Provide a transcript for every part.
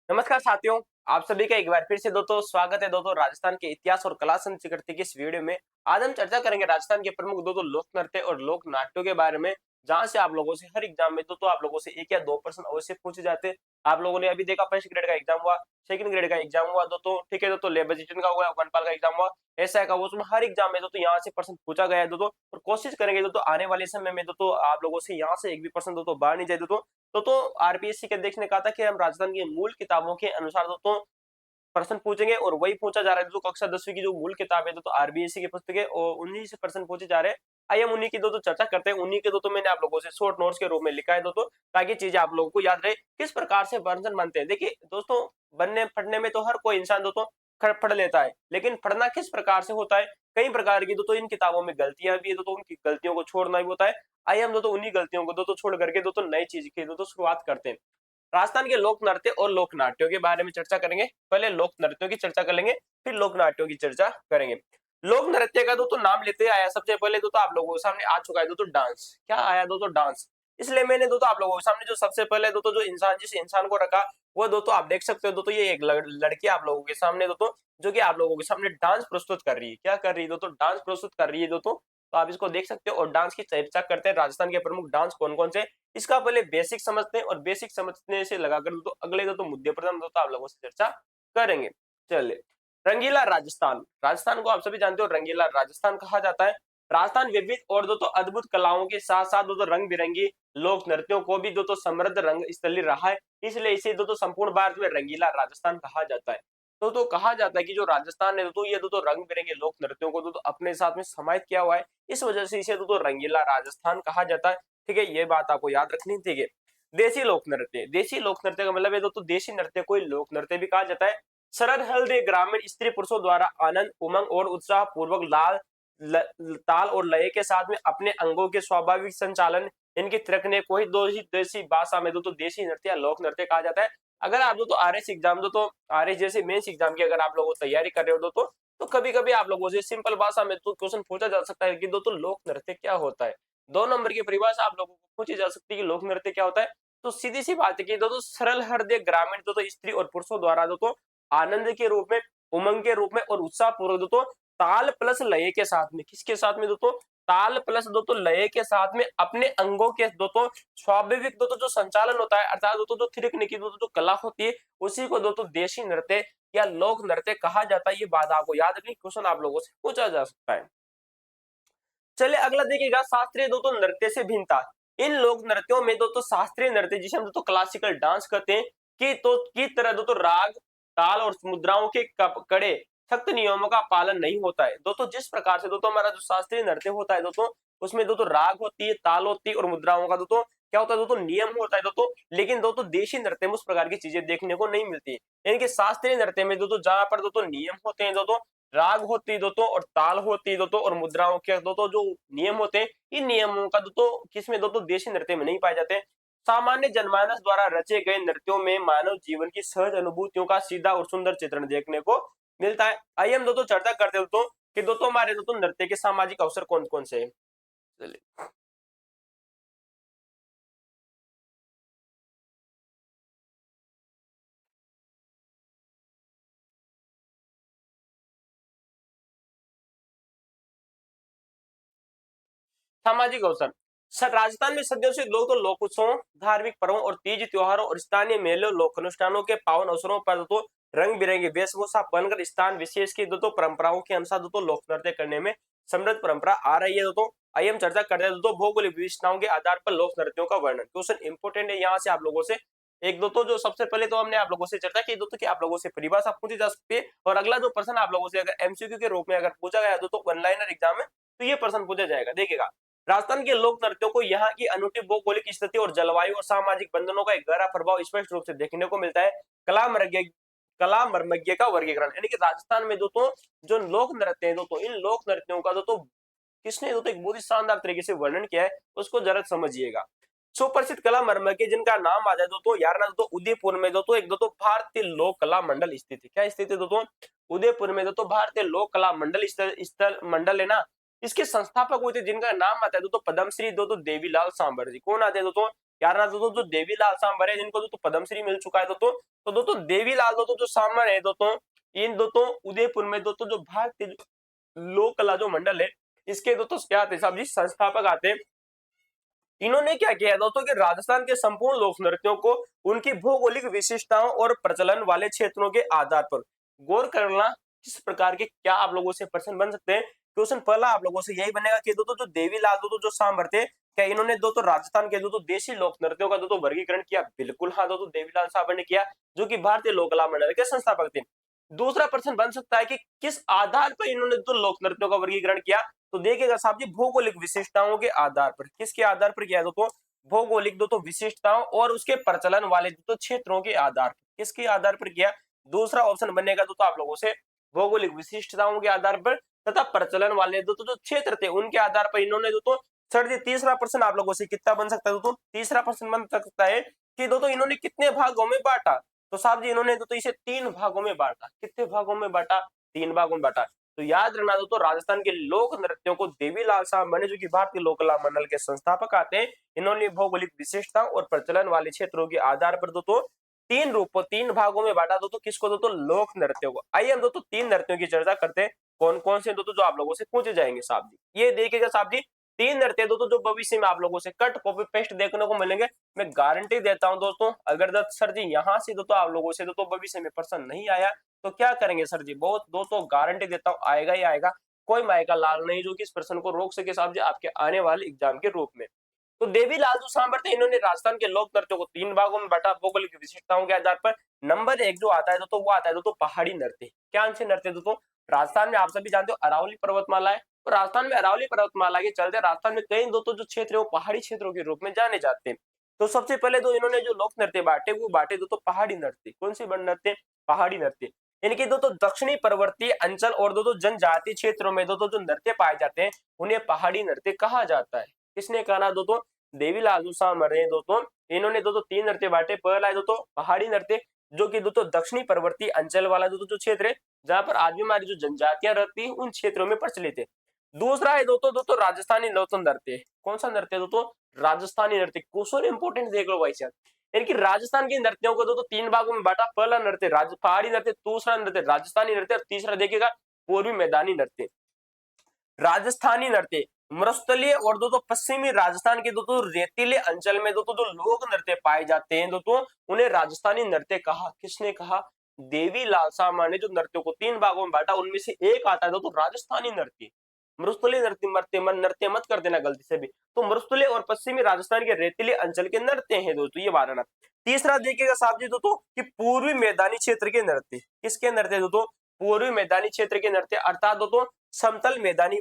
नमस्कार साथियों, आप सभी का एक बार फिर से दोस्तों स्वागत है दोस्तों राजस्थान के इतिहास और कला संस्कृति की इस वीडियो में। आज हम चर्चा करेंगे राजस्थान के प्रमुख दोस्तों लोक नृत्य और लोक नाट्यों के बारे में, जहां से आप लोगों से हर एग्जाम में दोस्तों आप लोगों से 1 या 2 प्रश्न अवश्य पूछे जाते हैं। आप लोगों ने अभी देखा फर्स्ट ग्रेड का एग्जाम हुआ, सेकंड ग्रेड का एग्जाम हुआ दोस्तों, ठीक है दोस्तों, लेबर असिस्टेंट का हुआ, वनपाल का एग्जाम हुआ, एसआई का हुआ, उसमें हर एग्जाम में दोस्तों यहाँ से प्रश्न पूछा गया है दोस्तों। और कोशिश करेंगे दोस्तों आने वाले समय में दोस्तों आप लोगों से यहाँ से एक भी प्रश्न दोस्तों बाहर नहीं जाए दोस्तों। आरपीएससी के अध्यक्ष ने कहा था कि हम राजस्थान की मूल किताबों के अनुसार दोस्तों प्रश्न पूछेंगे, और वही पूछा जा रहा है। जो कक्षा 10वीं की जो मूल किताब है तो आरबीएससी की पुस्तक है और उन्हीं से प्रश्न पूछे जा रहे हैं। आइए हम उन्हीं की दोस्तों चर्चा करते हैं। उन्हीं के दोस्तों मैंने आप लोगों से शॉर्ट नोट्स के रूप में लिखा है दोस्तों, ताकि चीजें आप लोगों को याद रहे किस प्रकार से प्रश्न बनते हैं। देखिए दोस्तों, बनने पढ़ने में तो हर कोई इंसान दोस्तों पढ़ लेता है, लेकिन पढ़ना किस प्रकार से होता है, कई प्रकार की दोस्तों इन किताबों में गलतियां भी है दोस्तों, उनकी गलतियों को छोड़ना भी होता है। आइए हम दोस्तों उन्हीं गलतियों को दोस्तों छोड़ करके दोस्तों नई चीज की दोस्तों शुरुआत करते हैं। राजस्थान के लोक नृत्य और लोक नाट्यों के बारे में चर्चा करेंगे। पहले लोक नृत्यों की चर्चा कर लेंगे, फिर लोक नाट्यों की चर्चा करेंगे। लोक नृत्य का दोस्तों नाम लेते आया सबसे पहले दोस्तों आप लोगों के सामने आ चुका है दोस्तों डांस। क्या आया दोस्तों? डांस। इसलिए मैंने दोस्तों आप लोगों के सामने जो सबसे पहले दोस्तों जो इंसान जिस इंसान को रखा, वो दोस्तों आप देख सकते हो दोस्तों, ये एक लड़की आप लोगों के सामने दोस्तों, जो कि आप लोगों के सामने डांस प्रस्तुत कर रही है। क्या कर रही है दोस्तों? डांस प्रस्तुत कर रही है दोस्तों। तो आप इसको देख सकते हो और डांस की चर्चा करते हैं। राजस्थान के प्रमुख डांस कौन कौन से, इसका पहले बेसिक समझते हैं, और बेसिक समझने से लगाकर तो अगले तो मुद्दे पर हम दोस्तों आप लोगों से चर्चा करेंगे। चलिए, रंगीला राजस्थान। राजस्थान को आप सभी जानते हो रंगीला राजस्थान कहा जाता है। राजस्थान विविध और दोस्तों अद्भुत कलाओं के साथ साथ दोस्तों रंग बिरंगी लोक नृत्यों को भी दोस्तों समृद्ध रंग स्थली रहा है, इसलिए इसे दोस्तों संपूर्ण भारत में रंगीला राजस्थान कहा जाता है। तो कहा जाता है कि जो राजस्थान है दोस्तों, ये दोस्तों रंग बिरंगे लोक नृत्यों को दोस्तों अपने साथ में समाहित किया हुआ है, इस वजह से इसे दोस्तों रंगीला राजस्थान कहा जाता है। ठीक है, ये बात आपको याद रखनी थी। ठीक है, देसी लोक नृत्य। देसी लोक नृत्य का मतलब है दोस्तों, देसी नृत्य को लोक नृत्य भी कहा जाता है। सरल हल्दे ग्रामीण स्त्री पुरुषों द्वारा आनंद उमंग और उत्साह पूर्वक ताल और लय के साथ में अपने अंगों के स्वाभाविक संचालन, इनके थिरकने को ही देसी भाषा में दोस्तों देसी नृत्य या लोक नृत्य कहा जाता है। अगर आप दोस्तों आरएस एग्जाम दोस्तों आरएस जैसे मेंस एग्जाम की अगर आप लोगों तैयारी कर रहे हो दोस्तों, तो कभी कभी आप लोगों से सिंपल भाषा में तो क्वेश्चन पूछा जा सकता है कि दोस्तों लोक नृत्य क्या होता है। 2 नंबर की परिभाषा आप लोगों को पूछी जा सकती है कि लोक नृत्य क्या होता है। तो सीधी सी बात है कि दोस्तों सरल हृदय ग्रामीण दोस्तों स्त्री और पुरुषों द्वारा दोस्तों आनंद के रूप में, उमंग के रूप में और उत्साह पूर्वक दोस्तों ताल प्लस लय के साथ में, किसके साथ में दोस्तों? ताल प्लस दोस्तों लय के साथ में अपने अंगों के दोस्तों स्वाभाविक दोस्तों जो संचालन होता है, अर्थात दोस्तों जो थिरकने की दोस्तों जो कला होती है, उसी को दोस्तों देशी नृत्य या लोक नृत्य कहा जाता है। ये बात आपको याद रखनी, क्वेश्चन आप लोगों से पूछा जा सकता है। चलिए अगला देखिएगा, शास्त्रीय दोस्तों नृत्य से भिन्नता। इन लोक नृत्यों में दोस्तों शास्त्रीय नृत्य जिसे हम दोस्तों क्लासिकल डांस कहते हैं, की तरह दोस्तों राग, ताल और मुद्राओं के कड़े सख्त नियमों का पालन नहीं होता है। दोस्तों जिस प्रकार से दोस्तों हमारा जो शास्त्रीय नृत्य होता है दोस्तों, उसमें दोस्तों राग होती है, ताल होती है और मुद्राओं का दोस्तों क्या होता है दोस्तों नियम होता है दोस्तों। लेकिन दोस्तों देशी नृत्य में उस प्रकार की चीजें देखने को नहीं मिलती। यानी कि शास्त्रीय नृत्य में दोस्तों जहां पर दोस्तों नियम होते हैं दोस्तों, राग होती है दोस्तों और ताल होती है दोस्तों और मुद्राओं के दोस्तों जो नियम होते हैं, इन नियमों का दोस्तों किसमें दोस्तों देशी नृत्य में नहीं पाए जाते। सामान्य जनमानस द्वारा रचे गए नृत्यों में मानव जीवन की सहज अनुभूतियों का सीधा और सुंदर चित्रण देखने को मिलता है। आइए हम दोस्तों चर्चा करते हैं दोस्तों कि दोस्तों हमारे दोस्तों नृत्य के सामाजिक अवसर कौन कौन से हैं। चलिए, सामाजिक अवसर। सर राजस्थान में सदियों से लोग तो लोक उत्सवों, धार्मिक पर्वों और तीज त्योहारों और स्थानीय मेलों लोक अनुष्ठानों के पावन अवसरों पर तो रंग बिरंगी वेशभूषा पहनकर स्थान विशेष की दोस्तों परंपराओं के अनुसार दोस्तों लोक नृत्य करने में समृद्ध परंपरा आ रही है दोस्तों। आइए हम चर्चा करते हैं दोस्तों भौगोलिक विशेषताओं के आधार पर लोक नृत्यों का वर्णन। क्वेश्चन इंपोर्टेंट है, यहाँ से आप लोगों से एक दोस्तों जो सबसे पहले तो हमने आप लोगों से चर्चा की दोस्तों कि आप लोगों से परिभाषा पूछी जा सकती है, और अगला जो प्रश्न आप लोगों से अगर एमसीक्यू के रूप में अगर पूछा गया दोस्तों वन लाइनर एग्जाम में, तो ये प्रश्न पूछा जाएगा। देखिएगा, राजस्थान के लोक नृत्यों को यहाँ की अनूठी भौगोलिक स्थिति और जलवायु और सामाजिक बंधनों का एक गहरा प्रभाव स्पष्ट रूप से देखने को मिलता है। कला मर्मज्ञ का वर्गीकरण, यानी कि राजस्थान में दोस्तों जो लोक नृत्य है दोस्तों, इन लोक नृत्यों का दोस्तों किसने दोस्तों एक बहुत ही शानदार तरीके से वर्णन किया है, उसको जरा समझिएगा। सुप्रसिद्ध कला मर्मज्ञ जिनका नाम आ जाए दोस्तों यार ना दोस्तों, उदयपुर में दोस्तों एक दोस्तों भारतीय लोक कला मंडल स्थित है। क्या स्थित है दोस्तों? उदयपुर में दोस्तों भारतीय लोक कला मंडल स्थल मंडल है ना। इसके संस्थापक हुए थे जिनका नाम आता है दोस्तों पद्मश्री दोस्तों देवीलाल सांबर जी। कौन आते हैं दोस्तों? यार ना दोस्तों जो देवीलाल सांबर है जिनको दोस्तों पद्मश्री मिल चुका है दोस्तों, तो दोस्तों देवीलाल दोस्तों जो सांबर है दोस्तों, इन दोस्तों उदयपुर में दोस्तों जो भारतीय लोक कला जो मंडल है इसके दोस्तों क्या आते साहब जी संस्थापक आते हैं। इन्होंने क्या किया दोस्तों कि राजस्थान के संपूर्ण लोक नृत्यों को उनकी भौगोलिक विशिष्टताओं और प्रचलन वाले क्षेत्रों के आधार पर गौर करना। किस प्रकार के क्या आप लोगों से प्रश्न बन सकते हैं? क्वेश्चन पहला आप लोगों से यही बनेगा कि दोस्तों जो देवीलाल दोस्तों जो सांबर थे, क्या इन्होंने दोस्तों राजस्थान के दोस्तों देशी लोक नृत्यों का दोस्तों वर्गीकरण किया? बिल्कुल हाँ दोस्तों, देवीलाल सांबर ने किया, जो कि भारतीय लोक कला मंडल के संस्थापक थे। दूसरा प्रश्न बन सकता है कि किस आधार पर इन्होंने तो लोक नृत्यों का वर्गीकरण किया? तो देखिएगा साहब जी भौगोलिक विशिष्टताओं के आधार पर। किसके आधार पर किया दोस्तों? भौगोलिक दोस्तों विशिष्टताओं और उसके प्रचलन वाले दोस्तों क्षेत्रों के आधार पर। किसके आधार पर किया? दूसरा ऑप्शन बनेगा दोस्तों आप लोगों से भौगोलिक विशिष्टताओं के आधार पर तथा प्रचलन वाले दोस्तों जो क्षेत्र थे उनके आधार पर इन्होंने दोस्तों। सर जी तीसरा प्रश्न आप लोगों से कितना बन सकता है दोस्तों? तीसरा प्रश्न बन सकता है कि दोस्तों इन्होंने कितने भागों में बांटा? तो साहब जी इन्होंने दोस्तों इसे 3 भागों में बांटा। कितने भागों में बांटा? 3 भागों में बांटा। तो याद रखना दोस्तों राजस्थान के लोक नृत्यों को देवीलाल सांबर ने, जो कि भारतीय लोक कला मंडल के संस्थापक आते हैं, इन्होंने भौगोलिक विशेषता और प्रचलन वाले क्षेत्रों के आधार पर दोस्तों 3 भागों में बांटा दोस्तों। किसको दोस्तों? लोक नृत्यों को। आइए हम दोस्तों 3 नृत्यों की चर्चा करते हैं। कौन कौन से दोस्तों जो आप लोगों से पूछे जाएंगे साहब जी? ये देखिएगा साहब जी 3 नृत्य दोस्तों जो भविष्य में आप लोगों से कट कॉपी पेस्ट देखने को मिलेंगे। मैं गारंटी देता हूं दोस्तों, अगर दत्त सर जी यहाँ से दोस्तों आप लोगों से दोस्तों भविष्य में प्रश्न नहीं आया तो क्या करेंगे सर जी? बहुत दोस्तों गारंटी देता हूँ आएगा ही आएगा। कोई माई का लाल नहीं जो कि इस प्रश्न को रोक सके साहब जी आपके आने वाले एग्जाम के रूप में। तो देवीलाल जो सांबर थे इन्होंने राजस्थान के लोक नृत्यों को 3 भागों में बांटा भौगोलिक विशेषताओं के आधार पर। नंबर 1 जो आता है दोस्तों वो आता है दोस्तों पहाड़ी नृत्य। क्या से नृत्य दोस्तों? राजस्थान में आप सभी जानते हो अरावली पर्वतमाला है, तो राजस्थान में अरावली पर्वतमाला के चलते राजस्थान में कई दोस्तों जो क्षेत्र है वो पहाड़ी क्षेत्रों के रूप में जाने जाते हैं। तो सबसे पहले तो इन्होंने जो लोक नृत्य बांटे वो बांटे दोस्तों पहाड़ी नृत्य। कौन सी नृत्य? पहाड़ी नृत्य। इनकी दोस्तों दक्षिणी पर्वतीय अंचल और दोस्तों जनजातीय क्षेत्रों में दोस्तों जो नृत्य पाए जाते हैं उन्हें पहाड़ी नृत्य कहा जाता है। किसने कहा ना दोस्तों? देवीलाल सांबर ने दोस्तों। इन्होंने दोस्तों 3 नृत्य बांटे। पहला है दोस्तों पहाड़ी नृत्य, जो कि दोस्तों दक्षिणी पर्वतीय अंचल वाला दोस्तों जो क्षेत्र है जहां पर आज भी हमारी जो जनजातियां रहती है उन क्षेत्रों में प्रचलित है। दूसरा है दोस्तों राजस्थानी लोक नृत्य। कौन सा नृत्य दोस्तों? राजस्थानी नृत्य। क्वेश्चन इंपोर्टेंट देख लो भाई साहब, इनकी राजस्थान के नृत्यों को दोस्तों 3 भागों में बांटा। पहला नृत्य पहाड़ी नृत्य, दूसरा नृत्य राजस्थानी नृत्य और तीसरा देखिएगा पूर्वी मैदानी नृत्य। राजस्थानी नृत्य मरुस्थलीय और दोस्तों पश्चिमी राजस्थान के दोस्तों रेतीले अंचल में दोस्तों जो लोक नृत्य पाए जाते हैं दोस्तों उन्हें राजस्थानी नृत्य कहा। किसने कहा? देवीलाल सांबर ने जो नृत्यों को 3 भागों में बांटा उनमें से एक आता है दोस्तों राजस्थानी नृत्य। मरुस्थलीय नृत्य मत कर देना गलती से भी। तो मरुस्थलीय और पश्चिमी राजस्थान के रेतीले अंचल के नृत्य हैं दोस्तों, ये बात है ना। तीसरा देखिएगा साहब जी दोस्तों कि पूर्वी मैदानी क्षेत्र के नृत्य। किसके नृत्य दोस्तों? पूर्वी मैदानी क्षेत्र के नृत्य, अर्थात दोस्तों समतल मैदानी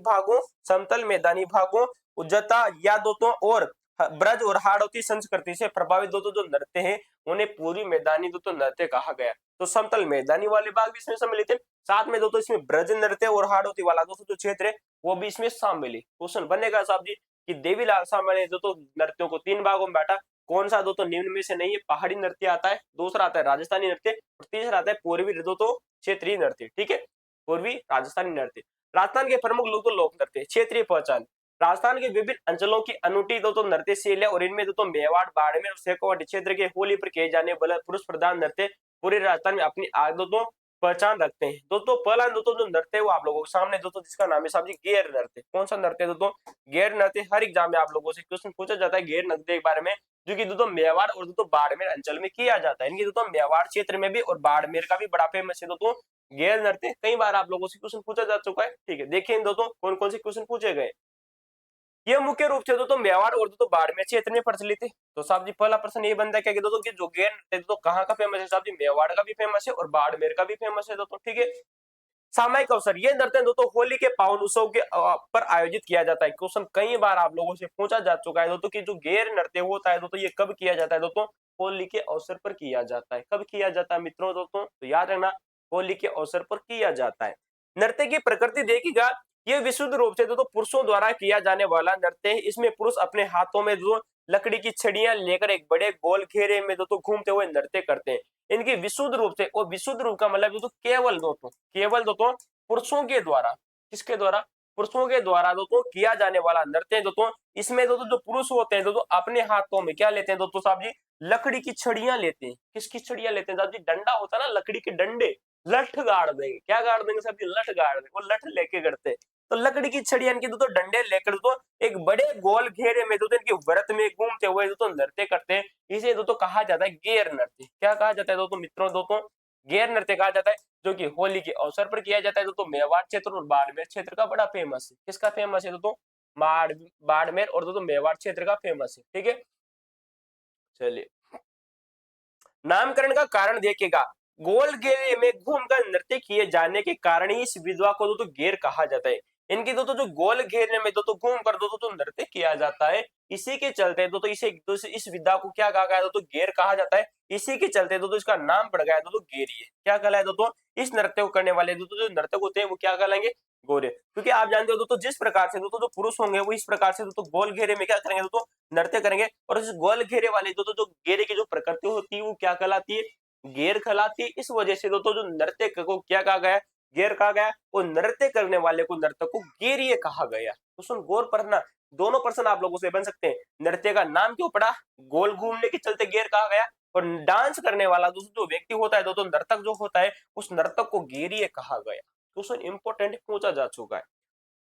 भागों उज्जता या दोस्तों और ब्रज और हाड़ौती संस्कृति से प्रभावित दोस्तों जो नृत्य हैं उन्हें पूर्वी मैदानी दोस्तों नृत्य कहा गया। तो समतल मैदानी वाले भाग भी इसमें सम्मिलित है, साथ में दोस्तों इसमें ब्रज नृत्य और हाड़ौती वाला दोस्तों जो क्षेत्र है वो भी इसमें शामिल है। क्वेश्चन बनेगा साहब जी कि देवीलाल सांबर ने दोस्तों नृत्यों को 3 भागों में बांटा, कौन सा दोस्तों निम्न में से नहीं है? पहाड़ी नृत्य आता है, दूसरा आता है राजस्थानी नृत्य और तीसरा आता है पूर्वी दोस्तों क्षेत्रीय नृत्य। ठीक है, पूर्वी राजस्थानी नृत्य। राजस्थान के प्रमुख लोक नृत्य। क्षेत्रीय पहचान। राजस्थान के विभिन्न अंचलों की अनूठी दोस्तों नृत्य शैली और इनमें दोस्तों मेवाड़, बाड़मेर और शेखावाटी क्षेत्र के होली पर किए जाने वाले पुरुष प्रधान नृत्य पूरे राजस्थान में अपनी दोस्तों पहचान रखते हैं। दोस्तों पहला दोस्तों जो नृत्य है वो आप लोगों के सामने दोस्तों जिसका नाम है साहब जी गैर नृत्य। कौन सा नृत्य दोस्तों? गैर नृत्य। हर एग्जाम में आप लोगों से क्वेश्चन पूछा जाता है गैर नृत्य के बारे में, जो कि दोस्तों मेवाड़ और दोस्तों बाड़मेर अंचल में किया जाता है। इनकी दोस्तों मेवाड़ क्षेत्र में भी और बाड़मेर का भी बड़ा फेमस है दोस्तों गैर नृत्य। कई बार आप लोगों से क्वेश्चन पूछा जा चुका है। ठीक है, देखिए दोस्तों कौन कौन से क्वेश्चन पूछे गए। ये मुख्य रूप से दोस्तों मेवाड़ और दोस्तों बाड़मेर क्षेत्र में प्रचलित है। तो साहब जी पहला प्रश्न ये बनता है क्या कि दोस्तों कि जो गैर नृत्य दोस्तों कहाँ का फेमस है? साहब जी मेवाड़ का भी फेमस है और बाड़मेर का भी फेमस है दोस्तों। ठीक है, सामयिक अवसर। ये नृत्य दोस्तों होली के पावन उत्सव के पर आयोजित किया जाता है। क्वेश्चन कई बार आप लोगों से पूछा जा चुका है दोस्तों कि जो गैर नृत्य होता है दोस्तों ये कब किया जाता है? दोस्तों होली के अवसर पर किया जाता है। कब किया जाता है मित्रों? दोस्तों तो याद रखना होली के अवसर पर किया जाता है। नृत्य की प्रकृति देखिएगा, ये विशुद्ध रूप से दोस्तों पुरुषों द्वारा किया जाने वाला नृत्य है। इसमें पुरुष अपने हाथों में जो लकड़ी की छड़ियां लेकर एक बड़े गोल घेरे में दोस्तों घूमते हुए नृत्य करते हैं। इनकी विशुद्ध रूप से, और विशुद्ध रूप का मतलब दोस्तों केवल दोस्तों पुरुषों के द्वारा। किसके द्वारा? पुरुषों के द्वारा दोस्तों किया जाने वाला नृत्य है दोस्तों। इसमें दोस्तों जो पुरुष होते हैं दोस्तों अपने हाथों में क्या लेते हैं दोस्तों साहब जी, लकड़ी की छड़ियां लेते हैं। किसकी छड़ियां लेते हैं साहब जी, डंडा होता है ना लकड़ी के डंडे, लठ गाड़ देंगे। क्या गाड़ देंगे साहब जी, लठ गाड़ देंगे। वो लठ लेके करते हैं। तो लकड़ी की छड़ियां इनकी दोस्तों डंडे लेकर दोस्तों एक बड़े गोल घेरे में दोस्तों इनके व्रत में घूमते हुए दोस्तों नृत्य करते हैं। इसे दोस्तों कहा जाता है गेर नृत्य। क्या कहा जाता है दोस्तों मित्रों, दोस्तों गेर नृत्य कहा जाता है, जो कि होली के अवसर पर किया जाता है दोस्तों। मेवाड़ क्षेत्र और बाड़मेर क्षेत्र का बड़ा फेमस है। किसका फेमस है दोस्तों, बाड़मेर और दोस्तों मेवाड़ क्षेत्र का फेमस है। ठीक है, चलिए नामकरण का कारण देखिएगा, गोल घेरे में घूमकर नृत्य किए जाने के कारण ही इस विधवा को दोस्तों गेर कहा जाता है। इनकी दोस्तों जो गोल घेरे में दोस्तों घूम कर दोस्तों जो नृत्य किया जाता है, इसी के चलते दोस्तों इस विधा को क्या कहा गया दोस्तों, गेर कहा जाता है। इसी के चलते दोस्तों इसका नाम पड़ गया दोस्तों गेरिए। क्या कहलाए दोस्तों, इस नृत्य को करने वाले दोस्तों जो नर्तक होते हैं वो क्या कहलाएंगे, गोरे। क्योंकि आप जानते हो दोस्तों जिस प्रकार से दोस्तों जो पुरुष होंगे वो इस प्रकार से दोस्तों गोल घेरे में क्या करेंगे दोस्तों, नृत्य करेंगे। और इस गोल घेरे वाले दोस्तों जो घेरे की जो प्रकृति होती है वो क्या कहलाती है, गेर कहलाती है। इस वजह से दोस्तों जो नृत्य को क्या कहा गया, गेर कहा गया। वो नृत्य करने वाले को नर्तक को गेरिए कहा गया। तो सुन गौर पढ़ना, दोनों प्रश्न आप लोगों से बन सकते हैं। नृत्य का नाम क्यों पड़ा, गोल घूमने के चलते गेर कहा गया। और डांस करने वाला दोस्तों जो व्यक्ति होता है दोस्तों नर्तक जो होता है उस नर्तक को गेरिए कहा गया। क्वेश्चन इंपोर्टेंट पूछा जा चुका है।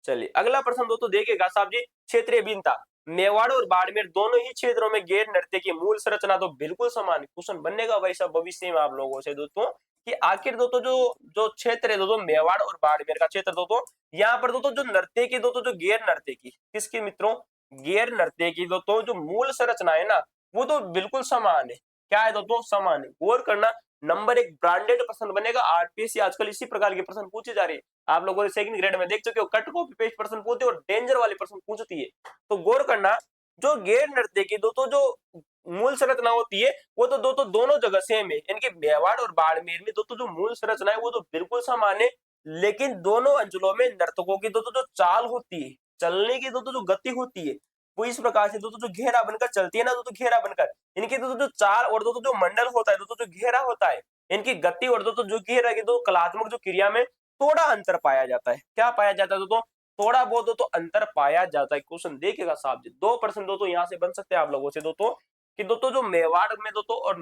चलिए अगला प्रश्न दोस्तों देखिएगा साहब जी, क्षेत्रीय भिन्नता। मेवाड़ और बाड़मेर दोनों ही क्षेत्रों में गेर नृत्य की मूल संरचना तो बिल्कुल समान है। क्वेश्चन बननेगा वैसा भविष्य में आप लोगों से दोस्तों कि आखिर दोस्तों जो जो क्षेत्र है दोस्तों मेवाड़ और बाड़मेर का क्षेत्र दोस्तों, यहाँ पर दोस्तों जो नृत्य की दोस्तों जो गेर नृत्य की किसकी मित्रों, गेर नृत्य की दोस्तों जो मूल संरचना है ना वो तो बिल्कुल समान है। क्या है दोस्तों, समान है। गौर करना, नंबर एक ब्रांडेड प्रश्न बनेगा। आरपीएससी आजकल इसी प्रकार के प्रश्न पूछे जा रहे हैं। आप लोगों ने सेकंड ग्रेड में देख चुके हो, कट कॉपी पेस्ट प्रश्न पूछते और डेंजर वाले प्रश्न पूछती है। तो गौर करना, जो गैर नृत्य की दोस्तों जो मूल संरचना होती है वो तो दोस्तों दोनों जगह सेम है। इनके मेवाड़ और बाड़मेर में दोस्तों जो मूल संरचना है वो तो बिल्कुल समान है। लेकिन दोनों अंचलों में नर्तकों की दोस्तों जो चाल होती है, चलने की दोस्तों जो गति होती है वो इस प्रकार से दोस्तों जो घेरा बनकर चलती है ना दोस्तों, घेरा बनकर इनकी दोस्तों जो चाल और दोस्तों जो मंडल होता है दोस्तों जो घेरा होता है, इनकी गति और दोस्तों जो घेरा की दो कलात्मक जो क्रिया में थोड़ा अंतर पाया जाता है। क्या पाया जाता है दोस्तों, थोड़ा बहुत तो अंतर पाया जाता है। क्वेश्चन देखिएगा साहब जी, 2% दोस्तों यहाँ से बन सकते हैं आप लोगों से दोस्तों कि दोस्तों जो मेवाड़ में दोस्तों और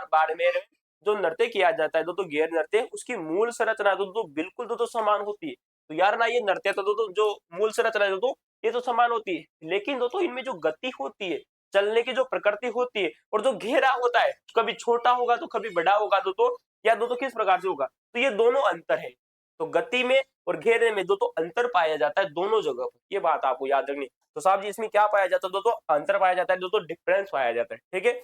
बाड़मेर में जो नृत्य किया जाता है दोस्तों गैर नृत्य, उसकी मूल संरचना दोस्तों बिल्कुल दोस्तों समान होती है। तो यार ना ये नृत्य तो दोस्तों जो मूल संरचना है दोस्तों ये तो समान होती है, लेकिन दोस्तों इनमें जो गति होती है, चलने की जो प्रकृति होती है और जो घेरा होता है कभी छोटा होगा तो कभी बड़ा होगा दोस्तों, या दोस्तों किस प्रकार से होगा, तो ये दोनों अंतर है। तो गति में और घेरे में दोस्तों अंतर पाया जाता है दोनों जगह पर, ये बात आपको याद रखनी। तो साहब जी इसमें क्या पाया जाता है दोस्तों, अंतर पाया जाता है दोस्तों, डिफरेंस पाया जाता है। ठीक है,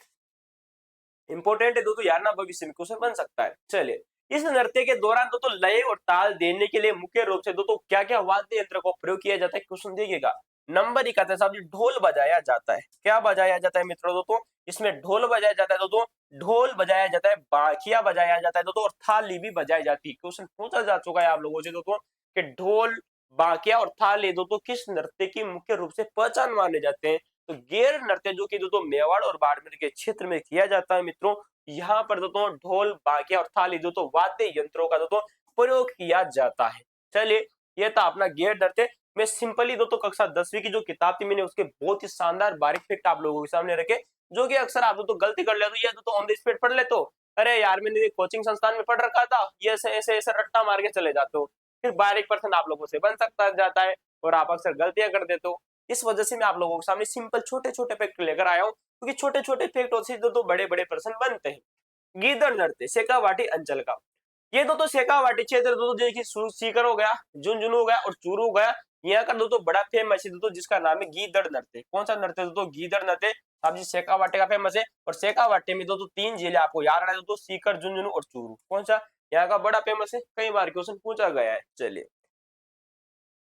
इंपॉर्टेंट है दोस्तों, यार ना भविष्य में क्वेश्चन बन सकता है। चलिए इस नृत्य के दौरान दोस्तों लय और ताल देने के लिए मुख्य रूप से दोस्तों क्या क्या वाद्य यंत्र का प्रयोग किया जाता है। क्वेश्चन देखिएगा, नंबर 1 आता है साहब जी, ढोल बजाया जाता है। क्या बजाया जाता है मित्रों दोस्तों, इसमें ढोल बजाया जाता है दोस्तों, ढोल बजाया जाता है, बाखिया बजाया जाता है दोस्तों और थाली भी बजाई जाती है। क्वेश्चन पूछा जा चुका है आप लोगों से दोस्तों कि ढोल, बाकिया और थाली दोस्तों किस नृत्य की मुख्य रूप से पहचान माने जाते हैं। तो गैर नृत्य जो कि दोस्तों मेवाड़ और बाड़मेर के क्षेत्र में किया जाता है मित्रों, यहाँ पर दोस्तों ढोल, बाकिया और थाली दोस्तों वाद्य यंत्रों का दोस्तों प्रयोग किया जाता है। चलिए ये था अपना गैर नृत्य। मैं सिंपली दोस्तों कक्षा 10वीं की जो किताब थी मैंने उसके बहुत ही शानदार बारीक फैक्ट आप लोगों के सामने रखे, जो कि अक्सर आप दोस्तों गलती कर लेते हो, ये दोस्तों ऑन द स्पॉट पढ़ लेते हो, अरे यार मैंने कोचिंग संस्थान में पढ़ रखा था, ये ऐसे ऐसे ऐसे रट्टा मार के चले जाते हो, फिर बारीक प्रश्न आप लोगों से बन सकता जाता है और आप अक्सर गलतियां कर देते हो। इस वजह से मैं आप लोगों के सामने सिंपल छोटे छोटे फैक्ट लेकर आया हूँ, क्योंकि छोटे छोटे फैक्ट से तो बड़े बड़े प्रश्न बनते हैं। गीदड़ नृत्य शेखावाटी अंचल का, ये दोस्तों शेखावाटी क्षेत्र दोस्तों देखिए सीकर हो गया, झुंझुनू हो गया और चूरू हो गया, यहाँ का दोस्तों बड़ा फेमस है दोस्तों जिसका नाम है गीदड़ नृत्य। कौन सा नृत्य दोस्तों, गीदड़ नृत्य। अब जी शेखावाटी का फेमस है और शेखावाटी में दोस्तों 3 जिले आपको याद रखना है दोस्तों, सीकर, झुंझुनू और चूरू। कौन सा, यहाँ का बड़ा फेमस है, कई बार क्वेश्चन पूछा गया है। चलिए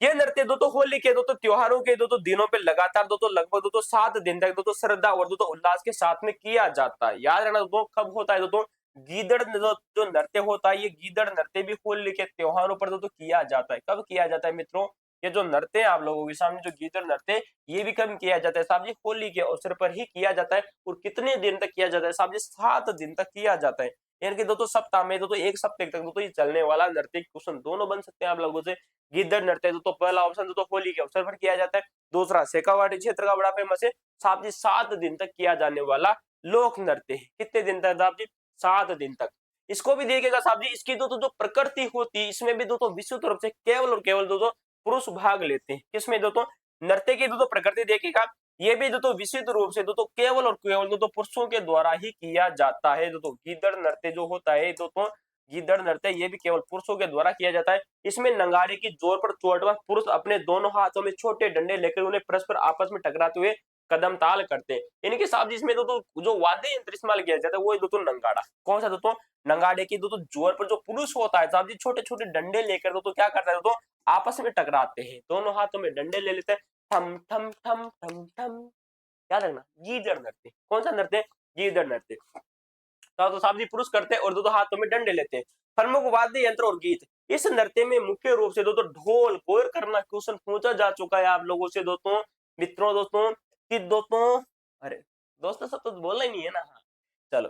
ये नृत्य दोस्तों होली के दोस्तों त्योहारों के दोस्तों दिनों पे लगातार दोस्तों लगभग दोस्तों 7 दिन तक दोस्तों श्रद्धा और दोस्तों उल्लास के साथ में किया जाता है। याद रखना दोस्तों कब होता है दोस्तों, गीदड़ जो नृत्य होता है, ये गीदड़ नृत्य भी होली के त्योहारों पर दोस्तों किया जाता है। कब किया जाता है मित्रों, ये जो नृत्य है आप लोगों के सामने जो गीदड़ नृत्य ये भी कब किया जाता है साहब जी, होली के अवसर पर ही किया जाता है। और कितने दिन तक किया जाता है साहब जी, 7 दिन तक किया जाता है। यानी कि दोस्तों सप्ताह में दोस्तों एक सप्ताह तक दोस्तों ये चलने वाला नृत्य क्वेश्चन दोनों बन सकते हैं आप लोगों से। गीदड़ नृत्य दोस्तों पहला ऑप्शन दोस्तों होली के अवसर पर किया जाता है, दूसरा शेखावाटी क्षेत्र का बड़ा फेमस है, साथ ही 7 दिन तक किया जाने वाला लोक नृत्य है। कितने दिन तक साहब जी? 7 दिन तक। इसको भी देखिएगा साहब जी, इसकी दोस्तों जो प्रकृति होती है इसमें भी दोस्तों विशुद्ध रूप से केवल और केवल दोस्तों पुरुष भाग लेते हैं। किसमें दोस्तों? नृत्य की दोस्तों प्रकृति देखिएगा, ये भी दोस्तों विशुद्ध रूप से दोस्तों केवल और केवल दोस्तों पुरुषों के द्वारा ही किया जाता है। दोस्तों गीदड़ नृत्य जो होता है दोस्तों, गीदड़ नृत्य ये भी केवल पुरुषों के द्वारा किया जाता है। इसमें नंगाड़े की जोर पर चोटवा पुरुष अपने दोनों हाथों में छोटे डंडे लेकर उन्हें परस्पर आपस में टकराते हुए कदम ताल करते हैं। इनके साथ इसमें दोस्तों जो वाद्य यंत्र इस्तेमाल किया जाता है वो है दोस्तों नंगाड़ा। कौन सा दोस्तों? नंगाड़े की दोस्तों जोर पर जो पुरुष होता है साहब जी छोटे छोटे डंडे लेकर दोस्तों क्या करता है दोस्तों? आपस में टकराते हैं, दोनों हाथों में डंडे ले लेते हैं, ठम ठम ठम ठम ठम। याद रखना, गीदड़ नृत्य। कौन सा नृत्य? गीदड़ नृत्य। तो साहब जी पुरुष करते हैं और दोनों हाथों में डंडे लेते हैं। प्रमुख वाद्य यंत्र और गीत। इस नृत्य में मुख्य रूप से दोस्तों ढोल गौर करना क्वेश्चन पूछा जा चुका है आप लोगों से दोस्तों, मित्रों दोस्तों कि दोस्तों, अरे दोस्तों सब तो बोलना ही नहीं है ना। हाँ चलो,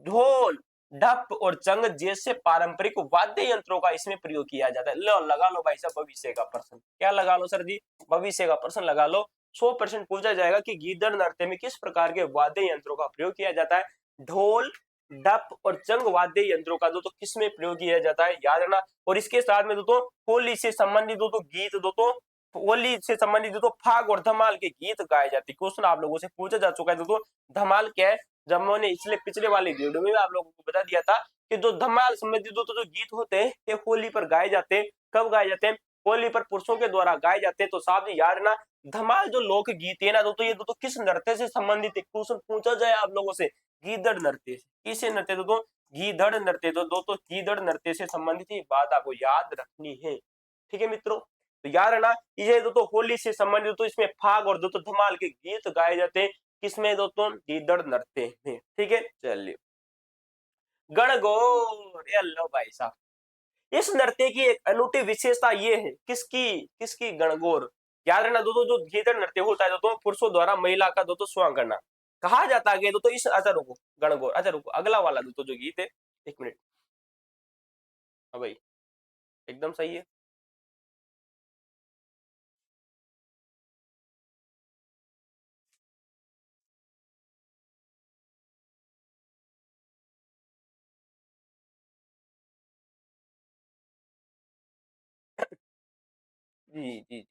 ढोल ढप और चंग जैसे पारंपरिक वाद्य यंत्रों का इसमें प्रयोग किया जाता है। लो लगा लो भाई साहब भविष्य का प्रश्न। क्या लगा लो सर जी? भविष्य का प्रश्न लगा लो। 100% पूछा जाएगा कि गीदड़ नृत्य में किस प्रकार के वाद्य यंत्रों का प्रयोग किया जाता है। ढोल डप और चंग वाद्य यंत्रों का दोस्तों किसमें प्रयोग किया जाता है, याद रखना। और इसके साथ में दोस्तों होली से संबंधित दोस्तों गीत, दोस्तों होली से संबंधित दोस्तों फाग और धमाल के गीत गाए जाते हैं। क्वेश्चन आप लोगों से पूछा जा चुका है दोस्तों, धमाल क्या है? जब मैंने इसलिए पिछले वाले वीडियो में आप लोगों को बता दिया था कि जो धमाल संबंधित दोस्तों जो गीत होते हैं ये होली पर गाए जाते हैं। कब गाए जाते हैं? होली पर पुरुषों के द्वारा गाए जाते हैं। तो साहब याद रखना, धमाल जो लोक गीत है ना दोस्तों, ये दोस्तों किस नृत्य से संबंधित है? क्वेश्चन पूछा जाए आप लोगों से, गीदड़ नृत्य से। किसे नृत्य दोस्तों? गीदड़ नृत्य। तो दोस्तों गीदड़ नृत्य से संबंधित ये बात आपको याद रखनी है। ठीक है मित्रों, तो याद रखना ये दोस्तों होली से संबंधित तो इसमें फाग और दोस्तों धमाल के गीत गाए जाते हैं। किसमें दोस्तों? गीदड़ नृत्य में। ठीक है चलिए, गणगौर। ये लो भाई साहब, इस नृत्य की एक अनूठी विशेषता ये है, किसकी? किसकी? गणगौर। याद रखना दोस्तों, जो गीदड़ नृत्य होता है दोस्तों पुरुषों द्वारा महिला का दोस्तों स्वांग करना कहा जाता है दोस्तों इस। अच्छा रुको, गणगौर। अच्छा रुको, अगला वाला दोस्तों जो गीत है, एक मिनट। हाँ भाई एकदम सही है। जी जी जी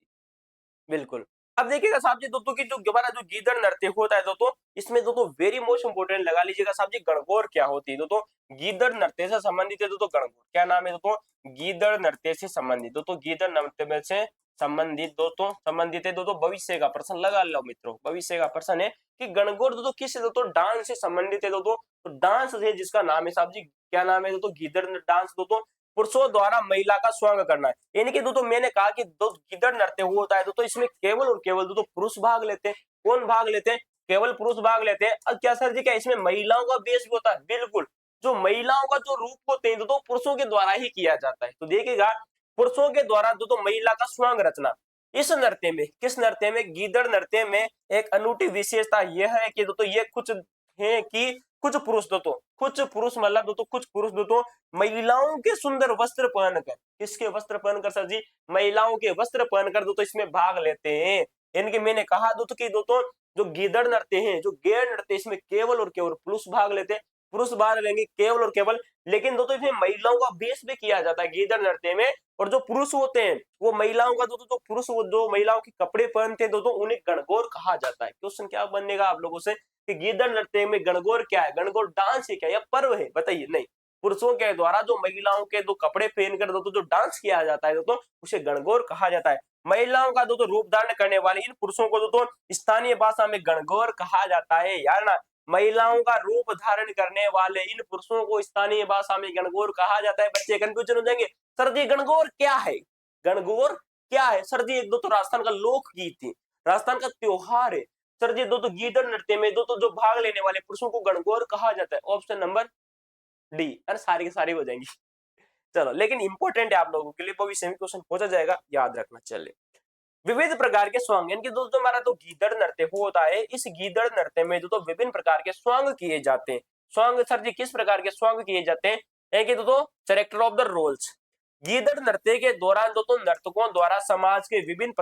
बिल्कुल। अब देखिएगा साहब जी दोस्तों की जो दोबारा जो गीदड़ नृत्य होता है दोस्तों, इसमें दोस्तों वेरी मोस्ट इंपोर्टेंट लगा लीजिएगा साहब जी, गणगौर क्या होती है दोस्तों? गीदड़ नृत्य से संबंधित है दोस्तों गणगौर। क्या नाम है दोस्तों? गीदड़ नृत्य से संबंधित दोस्तों, गीदड़ नृत्य में से संबंधित दोस्तों, संबंधित है दोस्तों। भविष्य का प्रश्न लगा लो मित्रों, भविष्य का प्रश्न है कि गणगौर दोस्तों किस दोस्तों डांस से संबंधित है दोस्तों? तो डांस है जिसका नाम है साहब जी, क्या नाम है दोस्तों? गीदड़ डांस दोस्तों, पुरुषों द्वारा महिला का स्वांग करना है। यानी कि दोस्तों मैंने कहा कि दो गीदड़ नृत्य होता है दोस्तों, इसमें केवल और केवल दोस्तों पुरुष भाग लेते हैं। कौन भाग लेते हैं? केवल पुरुष भाग लेते हैं। अब क्या सर जी क्या इसमें महिलाओं का बेस भी होता है? बिल्कुल, जो महिलाओं का जो रूप होते हैं दोस्तों पुरुषों के द्वारा ही किया जाता है। तो देखिएगा, पुरुषों के द्वारा दोस्तों महिला का स्वांग रचना। इस नृत्य में, किस नृत्य में? गीदड़ नृत्य में एक अनूठी विशेषता यह है कि दोस्तों ये कुछ है कि कुछ पुरुष दोस्तों, कुछ पुरुष मतलब दोस्तों कुछ पुरुष दोस्तों महिलाओं के सुंदर वस्त्र पहनकर, किसके वस्त्र पहनकर सर जी? महिलाओं के वस्त्र पहनकर दोस्तों इसमें भाग लेते हैं। इनके मैंने कहा दोस्तों कि दोस्तों जो गीदड़ नृत्य हैं, जो गैर नृत्य, इसमें केवल और केवल पुरुष भाग लेते हैं। पुरुष भाग लेंगे केवल और केवल, लेकिन दोस्तों इसमें महिलाओं का बेस भी किया जाता है गीदड़ नृत्य में। और जो पुरुष होते हैं वो महिलाओं का दोस्तों, जो पुरुष जो महिलाओं के कपड़े पहनते हैं दोस्तों उन्हें गणगौर कहा जाता है। क्वेश्चन क्या बनेगा आप लोगों से कि गीदड़ नृत्य में गणगौर क्या है? गणगौर डांस है क्या या पर्व है? बताइए। नहीं, पुरुषों के द्वारा जो महिलाओं के दो कपड़े पहनकर दोस्तों जो डांस किया जाता है दोस्तों उसे गणगौर कहा जाता है। महिलाओं का दोस्तों रूप धारण करने वाले इन पुरुषों को दोस्तों स्थानीय भाषा में गणगौर कहा जाता है। यार ना, महिलाओं का रूप धारण करने वाले इन पुरुषों को स्थानीय भाषा में गणगौर कहा जाता है। बच्चे कंफ्यूजन हो जाएंगे, सर जी गणगौर क्या है? गणगौर क्या है सर जी? एक दोस्तों राजस्थान का लोकगीत है, राजस्थान का त्योहार है सर जी। दोस्तों गीदड़ नृत्य में दोस्तों जो भाग लेने वाले पुरुषों को गणगौर कहा जाता है। Option number D. अरे सारी की सारी हो जाएंगी। चलो, लेकिन इंपॉर्टेंट है आप लोगों के लिए, भविष्य में क्वेश्चन पूछा जाएगा, याद रखना। चलिए, विविध प्रकार के स्वांग, यानी कि दोस्तों हमारा तो गीदड़ नृत्य होता है, इस गीदड़ नृत्य में दोस्तों विभिन्न प्रकार के स्वांग किए जाते हैं। स्वांग सर जी किस प्रकार के स्वांग किए जाते हैं? एक है दोस्तों कैरेक्टर ऑफ द रोल्स। गीदड़ नृत्य के दौरान दोस्तों नर्तकों द्वारा समाज के विभिन्न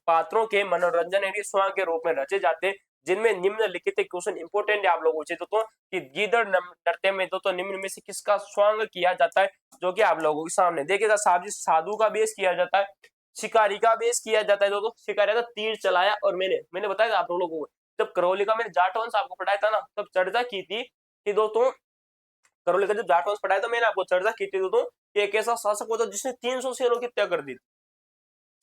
पात्रों के मनोरंजन यानी स्वांग के रूप में रचे जाते हैं, जिनमें निम्नलिखित क्वेश्चन इंपोर्टेंट है आप लोगों से दोस्तों कि गीदड़ नृत्य में दोस्तों निम्न में से किसका स्वांग किया जाता है, जो कि आप लोगों के सामने देखिएगा। साधु का बेस किया जाता है, शिकारी का बेस किया जाता है दोस्तों। शिकारी का तीर चलाया और मैंने बताया था आप लोगों को, जब करौली का मैंने जाट वंश आपको पढ़ाया था ना, तब चर्चा की थी कि दोस्तों करौली का जब जाट वंश पढ़ाया था मैंने आपको चर्चा की थी दोस्तों कि एक ऐसा शासक होता जिसने 300 शेरों की हत्या कर दी।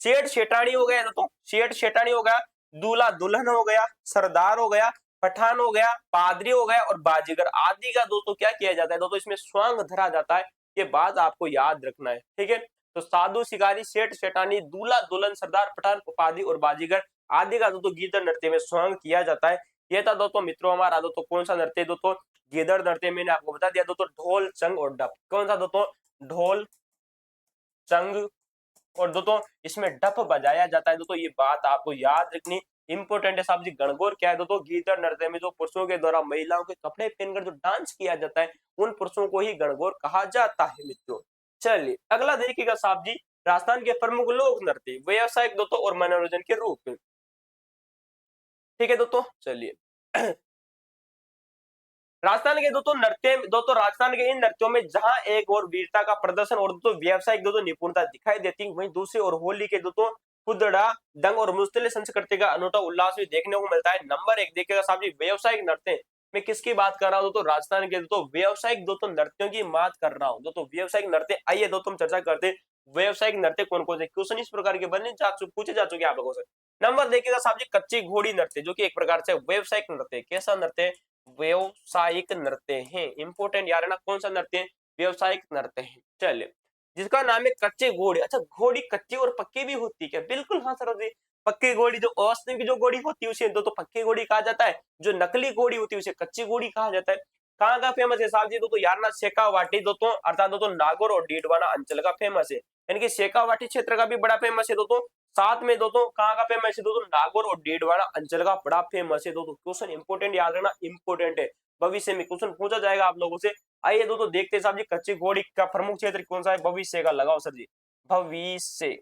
सेठ शेठानी हो गया दोस्तों, सेठ शेठानी हो गया, दूल्हा दुल्हन हो गया, सरदार हो गया, पठान हो गया, पादरी हो गया और बाजीगर आदि का दोस्तों क्या किया जाता है दोस्तों इसमें स्वांग धरा जाता है। ये बात आपको याद रखना है, ठीक है। तो साधु शिकारी सेठ शेठानी दूल्हा दुल्हन सरदार पठान पादरी और बाजीगर आदि का दोस्तों गीदड़ नृत्य में स्वांग किया जाता है। ये था दोस्तों मित्रों हमारा दोस्तों कौन सा नृत्य दोस्तों गीदड़ नृत्य। मैंने आपको बता दिया दोस्तों ढोल चंग और डप। कौन सा दोस्तों ढोल चंग और दोस्तों इसमें डप बजाया जाता है। दोस्तों ये बात आपको याद रखनी इंपोर्टेंट है साहब जी। गणगौर क्या है दोस्तों गीदड़ नृत्य में जो पुरुषों के द्वारा महिलाओं के कपड़े पहनकर जो डांस किया जाता है उन पुरुषों को ही गणगौर कहा जाता है मित्रों। चलिए अगला देखिएगा साहब जी राजस्थान के प्रमुख लोक नृत्य व्यवसायिक दोस्तों और मनोरंजन के रूप में, ठीक है दोस्तों। चलिए राजस्थान के दोस्तों राजस्थान के इन नृत्यों में जहां एक और वीरता का प्रदर्शन और दोस्तों व्यावसायिक दोस्तों निपुणता दिखाई देती है, वहीं दूसरी और होली के दोस्तों खुदड़ा दंग और मुस्तलिक संस्कृति का अनूठा उल्लास भी देखने को मिलता है। नंबर 1 देखिएगा साहब जी व्यावसायिक नृत्य। मैं किसकी बात कर रहा हूँ दोस्तों राजस्थान के दोस्तों व्यावसायिक दोस्तों नृत्यों की बात कर रहा हूँ दोस्तों व्यावसायिक नृत्य। आइए दोस्तों हम चर्चा करते हैं व्यावसायिक नृत्य कौन कौन से। क्वेश्चन इस प्रकार के पूछे जा चुके हैं आप लोगों से। नंबर देखिएगा साहब जी कच्ची घोड़ी नृत्य, जो कि एक प्रकार से व्यावसायिक नृत्य। कैसा नृत्य? व्यवसायिक नृत्य है। इंपोर्टेंट यार है ना, कौन सा नृत्य? व्यवसायिक नृत्य है। चलिए जिसका नाम है कच्चे घोड़े। अच्छा घोड़ी कच्ची और पक्की भी होती है क्या? बिल्कुल हाँ सर जी। पक्की घोड़ी जो वास्तविक जो घोड़ी होती है उसे तो पक्की घोड़ी कहा जाता है, जो नकली घोड़ी होती है उसे कच्ची घोड़ी कहा जाता है। कहाँ का फेमस है साहब जी? तो यारना शेखावाटी दोस्तों अर्थात दोस्तों नागौर और डीडवाना अंचल का फेमस है, यानी कि शेखावाटी क्षेत्र का भी बड़ा फेमस है दोस्तों। साथ में दोस्तों कहाँ का फेमस है दोस्तों? नागौर और डीडवाना अंचल का बड़ा फेमस है दोस्तों। क्वेश्चन इंपोर्टेंट याद रखना, इंपोर्टेंट है, भविष्य में क्वेश्चन पूछा जाएगा आप लोगों से। आइए दोस्तों देखते हैं साहब जी कच्ची घोड़ी का प्रमुख क्षेत्र कौन सा है? भविष्य का लगाओ सर जी, भविष्य।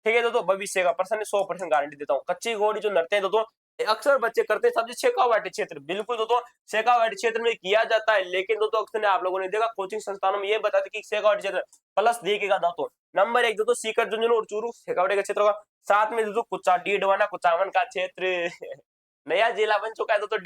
ठीक है दोस्तों भविष्य का पर्सन 100% गारंटी देता हूँ। कच्ची घोड़ी जो नृत्य है दोस्तों अक्सर बच्चे करते हैं साहब जी शेखावाटी क्षेत्र। बिल्कुल दोस्तों शेखावाटी क्षेत्र में किया जाता है, लेकिन दोस्तों अक्सर आप लोगों ने देखा कोचिंग संस्थानों में ये बताते कि शेखावाटी क्षेत्र प्लस देखिएगा दोस्तों। नंबर 1 दोस्तों सीकर झुंझुनू और चूरू शेखावाटी का क्षेत्र होगा। साथ में दोस्तों कुचा डीडवाना कुचामन का क्षेत्र नया जिला बन चुका है दोस्तों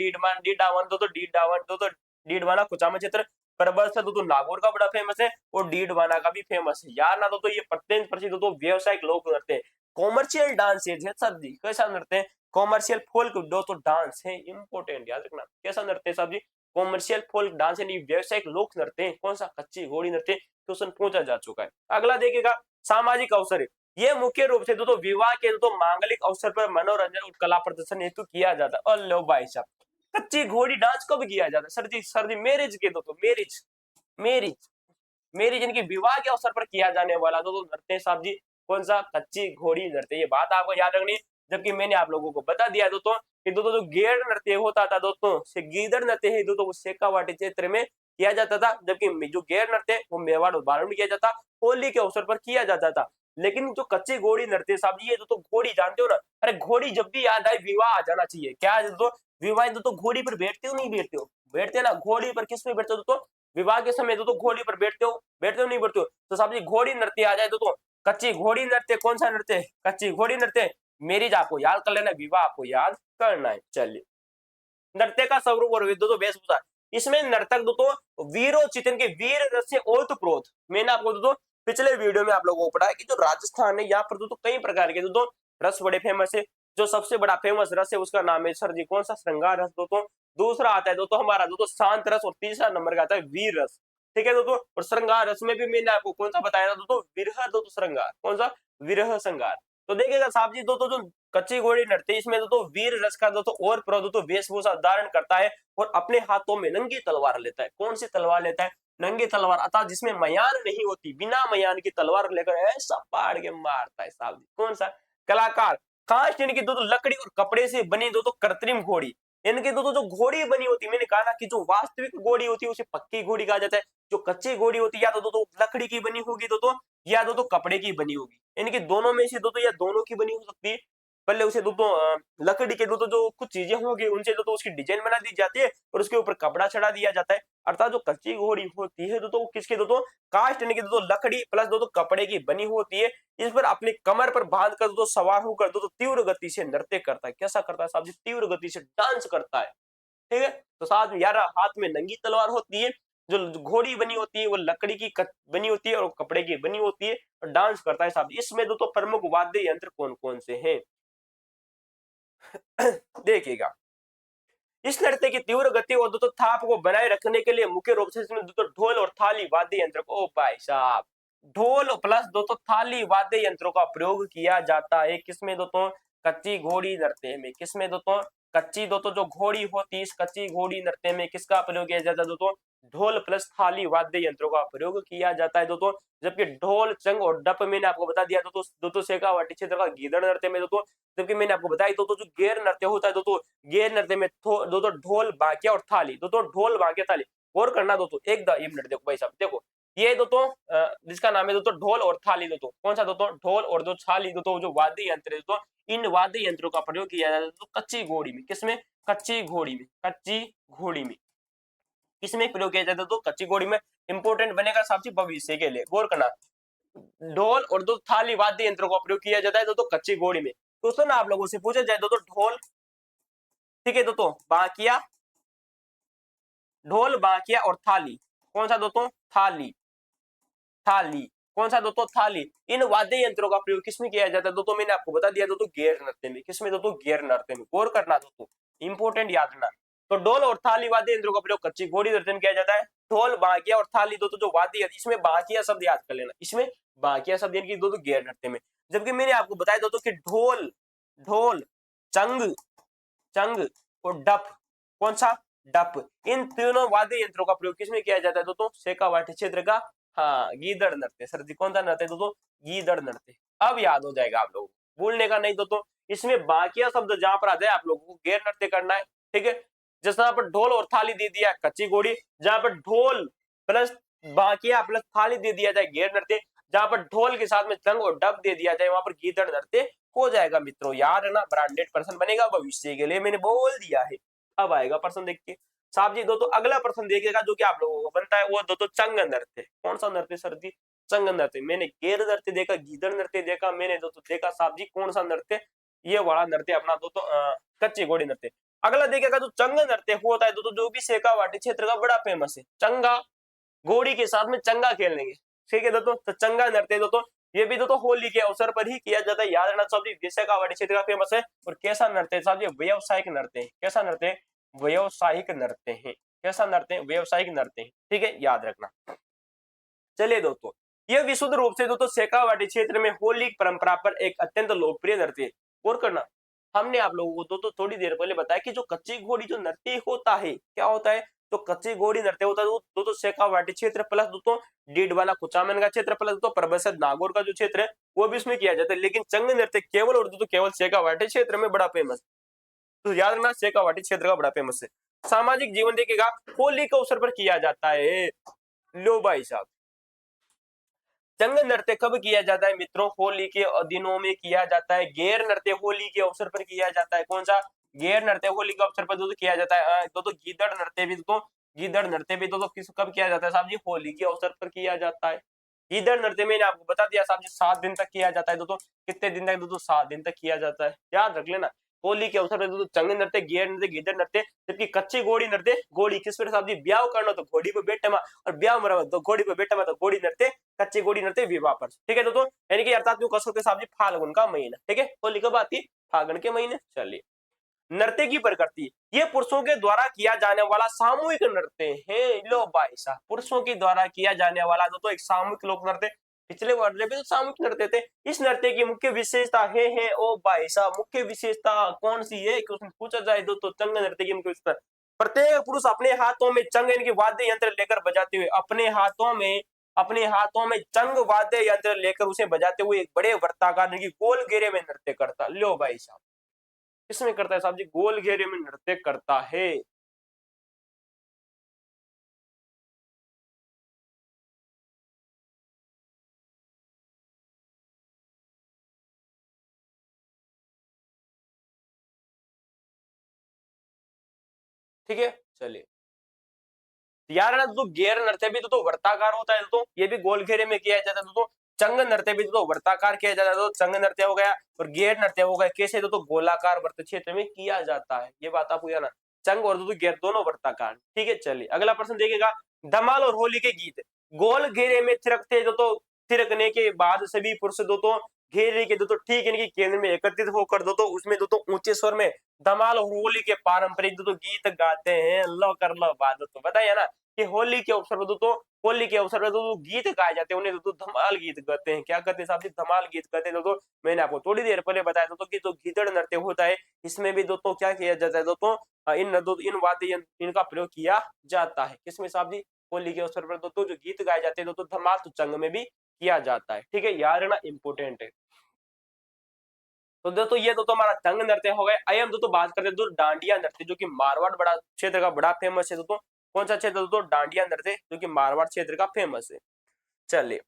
डीडवाना कुचामन क्षेत्र। प्रबल से दोस्तों नागौर का बड़ा फेमस है और डीडवाना का भी फेमस है। यार ना दोस्तों ये प्रत्येक प्रसिद्ध दोस्तों व्यवसायिक लोक नृत्य है। कॉमर्शियल डांस है सर जी। कैसा नृत्य है? कॉमर्शियल फोल्क दोस्तों डांस है। इंपोर्टेंट याद रखना कैसा नृत्य है साहब जी? कॉमर्शियल फोल्क डांस है, व्यवसायिक लोक नृत्य है। कौन सा? कच्ची घोड़ी नृत्य। क्वेश्चन पूछा जा चुका है। अगला देखिएगा सामाजिक अवसर है। ये मुख्य रूप से दोस्तों विवाह के दोस्तों मांगलिक अवसर पर मनोरंजन और कला प्रदर्शन हेतु किया जाता है। और लो भाई साहब कच्ची घोड़ी डांस कब किया जाता है? सर जी मैरिज के दोस्तों मैरिज मैरिज मैरिज इनकी विवाह के अवसर पर किया जाने वाला दोस्तों नृत्य साहब जी कौन सा? कच्ची घोड़ी नृत्य। ये बात आपको याद रखनी, जबकि मैंने आप लोगों को बता दिया दोस्तों कि दोस्तों जो गेड़ नृत्य होता था दोस्तों से गीदड़ नृत्य है दोस्तों शेखावाटी क्षेत्र में किया जाता था, जबकि जो गेड़ नृत्य वो मेवाड़ और बारण में किया जाता, होली के अवसर पर किया जाता था। लेकिन जो कच्ची घोड़ी नृत्य साहब जी ये दोस्तों घोड़ी जानते हो ना? अरे घोड़ी जब भी याद आए विवाह आ जाना चाहिए। क्या दोस्तों विवाह दोस्तों घोड़ी पर बैठते हो नहीं बैठते हो? बैठते ना घोड़ी पर। किस पे बैठते हो दोस्तों? विवाह के समय दोस्तों घोड़ी पर बैठते हो नहीं बैठते हो? तो साहब जी घोड़ी नृत्य आ जाए दोस्तों कच्ची घोड़ी नृत्य। कौन सा नृत्य? कच्ची घोड़ी नृत्य। मैरिज आपको याद कर लेना, विवाह आपको याद करना है। चलिए नृत्य का स्वरूप और दोस्तों वेशभूषा। इसमें नर्तक दोस्तों वीरोचितन के वीर रस से ओतप्रोत। मैंने आपको दोस्तों पिछले वीडियो में आप लोगों को पढ़ाया कि जो राजस्थान है यहाँ पर दोस्तों कई प्रकार के दोस्तों रस बड़े फेमस है। जो सबसे बड़ा फेमस रस है उसका नाम है सर जी कौन सा? श्रृंगार रस दोस्तों। दूसरा आता है दोस्तों हमारा दोस्तों शांत रस और तीसरा नंबर का आता है वीर रस। ठीक है दोस्तों। और श्रृंगार रस में भी मैंने आपको कौन सा बताया था दोस्तों? विरह दोस्तों श्रृंगार। कौन सा? विरह श्रृंगार। तो देखिएगा साहब जी दोस्तों जो कच्ची घोड़ी नृत्य इसमें दोस्तों वीर रस का दोस्तों और दोस्तों वेशभूषा धारण करता है और अपने हाथों में नंगी तलवार लेता है। कौन सी तलवार लेता है? नंगी तलवार, अर्थात जिसमें मयान नहीं होती, बिना मयान की तलवार लेकर ऐसा फाड़ के मारता है साहब जी। कौन सा? कलाकार। कांच इनकी दोस्तों लकड़ी और कपड़े से बनी दोस्तों कृत्रिम घोड़ी। इनके दोस्तों जो घोड़ी बनी होती है, मैंने कहा ना कि जो वास्तविक घोड़ी होती है उसे पक्की घोड़ी कहा जाता है, जो कच्ची घोड़ी होती है या तो दोस्तों लकड़ी की बनी होगी दोस्तों, या दोस्तों कपड़े की बनी होगी। इनके दोनों में से दोस्तों या दोनों की बनी हो सकती है। पहले उसे दोस्तों लकड़ी के दोस्तों जो कुछ चीजें होंगी उनसे दोस्तों उसकी डिजाइन बना दी जाती है और उसके ऊपर कपड़ा चढ़ा दिया जाता है। अर्थात जो कच्ची घोड़ी होती है दोस्तों वो किसके दोस्तों कास्ट यानी कि दोस्तों लकड़ी प्लस दोस्तों कपड़े की बनी होती है। इस पर अपनी कमर पर बांध कर दोस्तों सवार होकर दोस्तों तीव्र गति से नृत्य करता है। कैसा करता है साहब जी? तीव्र गति से डांस करता है। ठीक है, तो साथ में यार हाथ में नंगी तलवार होती है। जो घोड़ी बनी होती है वो लकड़ी की बनी होती है और कपड़े की बनी होती है और डांस करता है साहब। इसमें दोस्तों प्रमुख वाद्य यंत्र कौन कौन से हैं? देखिएगा, इस नृत्य की तीव्र गति और दोस्तों थाप को बनाए रखने के लिए मुख्य रूप से इसमें दोस्तों ढोल और थाली वाद्य यंत्र को, ओ भाई साहब, ढोल प्लस दोस्तों थाली वाद्य यंत्रों का प्रयोग किया जाता है। किसमें दोस्तों? कच्ची घोड़ी नृत्य में। किसमें दोस्तों? कच्ची दोस्तों जो घोड़ी होती है इस कच्ची घोड़ी नृत्य में किसका प्रयोग किया जाता है दोस्तों? ढोल प्लस थाली वाद्य यंत्रों का प्रयोग किया जाता है दोस्तों। जबकि ढोल, चंग और डप मैंने आपको बता दिया दोस्तों, दोस्तों शेखावाटी क्षेत्र का गीदड़ नृत्य में दोस्तों। जबकि मैंने आपको बताया दोस्तों जो गैर नृत्य होता है दोस्तों, गैर नृत्य में दोस्तों ढोल, बाकिया और थाली, दोस्तों ढोल, बाकिया, थाली। गौर करना दोस्तों, एक ये मिनट देखो भाई साहब, देखो ये दोस्तों जिसका नाम है दोस्तों ढोल और थाली। दोस्तों कौन सा? दोस्तों ढोल और जो थाली दोस्तों जो वाद्य यंत्र है दोस्तों, इन वाद्य यंत्रों का प्रयोग किया जाता है दोस्तों कच्ची घोड़ी में। किसमें? कच्ची घोड़ी में। कच्ची घोड़ी में किसमें प्रयोग किया जाता है? तो कच्ची घोड़ी में। इंपोर्टेंट बनेगा साहब जी भविष्य के लिए, गौर करना। ढोल और दो थाली वाद्य यंत्रों का प्रयोग किया जाता है दोस्तों कच्ची घोड़ी में। दोस्तों ना आप लोगों से पूछा जाए दोस्तों ढोल, ठीक है दोस्तों, बाकिया, ढोल, बाकिया और थाली, कौन सा दोस्तों? थाली। थाली कौन सा दोस्तों? थाली। इन वाद्य यंत्रों का प्रयोग किसमें किया जाता है दोस्तों? मैंने आपको बता दिया दोस्तों गैर नृत्य में। किसमें दोस्तों? गैर नृत्य में। गौर करना दोस्तों, इंपोर्टेंट याद रखना। तो ढोल और थाली वाद्य यंत्रों का प्रयोग कच्ची घोड़ी नृत्य में किया जाता है। ढोल, बाकिया और थाली दोस्तों जो वाद्य यंत्र, इसमें बाकिया शब्द याद कर लेना, इसमें बाकिया शब्द यानी कि दोस्तों गैर नृत्य में। जबकि मैंने आपको बताया दोस्तों कि ढोल, ढोल, चंग, चंग और डप, कौन सा? डप। इन तीनों वाद्य यंत्रों का प्रयोग किसमें किया जाता है दोस्तों? शेखावाटी क्षेत्र का, हाँ, गीदड़ नृत्य। सर जी कौन सा नृत्य दोस्तों? गीदड़ नृत्य। अब याद हो जाएगा आप लोगों को, भूलने का नहीं दोस्तों। इसमें बाकिया शब्द जहां पर आ जाए आप लोगों को गैर नृत्य करना है। ठीक है, जैसा पर ढोल और थाली दे दिया कच्ची घोड़ी, जहां पर ढोल प्लस बाकिया प्लस थाली दे दिया जाए गैर नृत्य, जहां पर ढोल के साथ में चंग और डप दे दिया जाए वहां पर गीदड़ नृत्य हो जाएगा। मित्रों याद है ना, ब्रांडेड पर्सन बनेगा भविष्य के लिए, मैंने बोल दिया है। अब आएगा प्रश्न देखिए साहब जी, दोस्तों अगला प्रश्न देखिएगा जो कि आप लोगों को बनता है वो दोस्तों चंग नृत्य। कौन सा नृत्य सर जी? चंग नृत्य। मैंने गैर नृत्य देखा, गीदड़ नृत्य देखा, मैंने दोस्तों देखा साहब जी कौन सा नृत्य? ये वाला नृत्य अपना दोस्तों कच्ची घोड़ी नृत्य। अगला देखिएगा जो चंग नृत्य होता है दोस्तों, जो भी शेखावाटी क्षेत्र का बड़ा फेमस है। चंगा, घोड़ी के साथ में चंगा खेलने के, ठीक है दोस्तों, तो चंगा नृत्य दोस्तों ये भी दोस्तों होली के अवसर पर ही किया जाता है। याद रखना साहब जी, शेखावाटी क्षेत्र का फेमस है। और कैसा नृत्य है साहब जी? व्यवसायिक नृत्य है। कैसा नृत्य है? व्यवसायिक नृत्य है। कैसा नृत्य है? व्यवसायिक नृत्य है। ठीक है, याद रखना। चलिए दोस्तों, यह विशुद्ध रूप से दोस्तों शेखावाटी क्षेत्र में होली परंपरा पर एक अत्यंत लोकप्रिय नृत्य है। गौर करना, हमने आप लोगों को दोस्तों थोड़ी देर पहले बताया कि जो कच्ची घोड़ी जो नृत्य होता है, क्या होता है? तो कच्ची घोड़ी नृत्य होता है वो दोस्तों शेखावाटी क्षेत्र प्लस दोस्तों डीडवाना कुचामन का क्षेत्र प्लस दोस्तों परबसत नागौर का जो क्षेत्र है वो भी उसमें किया जाता है। लेकिन चंग नृत्य केवल और दोस्तों केवल शेखावाटी क्षेत्र में बड़ा फेमस। तो याद रखना शेखावाटी क्षेत्र का बड़ा फेमस है। सामाजिक जीवन देखिएगा, होली के अवसर पर किया जाता है। लो भाई साहब, चंग नृत्य कब किया जाता है मित्रों? होली के दिनों में किया जाता है। गैर नृत्य होली के अवसर पर किया जाता है। कौन सा? गैर नृत्य होली के अवसर पर दोस्तों किया जाता है। दोस्तों गीदड़ नृत्य भी दोस्तों, गीदड़ नृत्य भी दोस्तों किस कब किया जाता है साहब जी? होली के अवसर पर किया जाता है। गीदड़ नृत्य मैंने आपको बता दिया साहब जी 7 दिन तक किया जाता है दोस्तों। कितने दिन तक दोस्तों? 7 दिन तक किया जाता है, याद रख लेना। होली के अवसर पर दोस्तों चंग नृत्य, गैर नृत्य, गीदड़ नृत्य। जबकि कच्ची घोड़ी नृत्य, घोड़ी किस पर साहब जी? ब्याह करना तो घोड़ी पे बैठे मा, और ब्याह मरा तो घोड़ी पे बैठे मा, तो घोड़ी नृत्य, कच्ची घोड़ी नृत्य विवाह पर। ठीक है दोस्तों, यानी कि अर्थात क्यों कह सकते साहब जी फाल्गुन का महीना। ठीक है, होली कब आती है? फाल्गुन के महीने। चलिए, नृत्य की प्रकृति, ये पुरुषों के द्वारा किया जाने वाला सामूहिक नृत्य है। लो भाई साहब, पुरुषों के द्वारा किया जाने वाला दोस्तों एक सामूहिक लोक नृत्य। पिछले वर्ड में तो सामूहिक नृत्य थे। इस नृत्य की मुख्य विशेषता है ओ भाई साहब, मुख्य विशेषता कौन सी है? क्वेश्चन पूछा जाए दोस्तों, चंग नृत्य की मुख्य विशेषता, प्रत्येक पुरुष अपने हाथों में चंग यानी कि वाद्य यंत्र लेकर बजाते हुए, अपने हाथों में चंग वाद्य यंत्र लेकर उसे बजाते हुए एक बड़े वृत्ताकार यानी कि गोल घेरे में नृत्य करता। लो भाई साहब, किसमें करता है साहब जी, गोल घेरे में नृत्य करता है। ठीक है, चलिए यार ना दोस्तों, गैर नृत्य भी तो वर्ताकार होता है दोस्तों, ये भी गोल घेरे में किया जाता है दोस्तों। चंग नृत्य भी तो वर्ताकार किया जाता है दोस्तों, चंग नृत्य हो गया। और गैर नृत्य हो गया कैसे दोस्तों, गोलाकार वर्त क्षेत्र में किया जाता है, ये बात आपको याद ना। चंग और दोस्तों गैर दोनों वर्ताकार। ठीक है, चलिए अगला प्रश्न देखिएगा। धमाल और होली के गीत। गोल घेरे में थिरकते दोस्तों, थिरकने के बाद सभी पुरुष दोस्तों घेरे के दोस्तों ठीक इनके केंद्र में एकत्रित होकर दोस्तों उसमें दोस्तों ऊंचे स्वर में धमाल और होली के पारंपरिक दोस्तों गीत गाते हैं। लो कर लो बात दोस्तों, बताइए ना कि होली के अवसर पर दोस्तों, होली के अवसर पर दोस्तों गीत गाए जाते हैं, उन्हें दोस्तों धमाल गीत कहते हैं। क्या कहते हैं साहब जी, धमाल गीत कहते हैं दोस्तों। मैंने आपको थोड़ी देर पहले बताया दोस्तों कि जो गीदड़ नृत्य होता है, इसमें भी दोस्तों क्या किया जाता है दोस्तों, इन वाद्य इनका प्रयोग किया जाता है। किसमें साहब जी, होली के अवसर पर दोस्तों जो गीत गाए जाते हैं दोस्तों, धमाल तो चंग में भी किया जाता है। ठीक है, याद रखना इंपोर्टेंट है। तो दोस्तों ये दोस्तों हमारा चंग नृत्य हो गए। आइए हम दोस्तों बात करते हैं दोस्तों डांडिया नृत्य, जो कि मारवाड़ बड़ा क्षेत्र का बड़ा फेमस है दोस्तों। कौन सा क्षेत्र दोस्तों, डांडिया नृत्य, जो कि मारवाड़ क्षेत्र का फेमस है। चलिए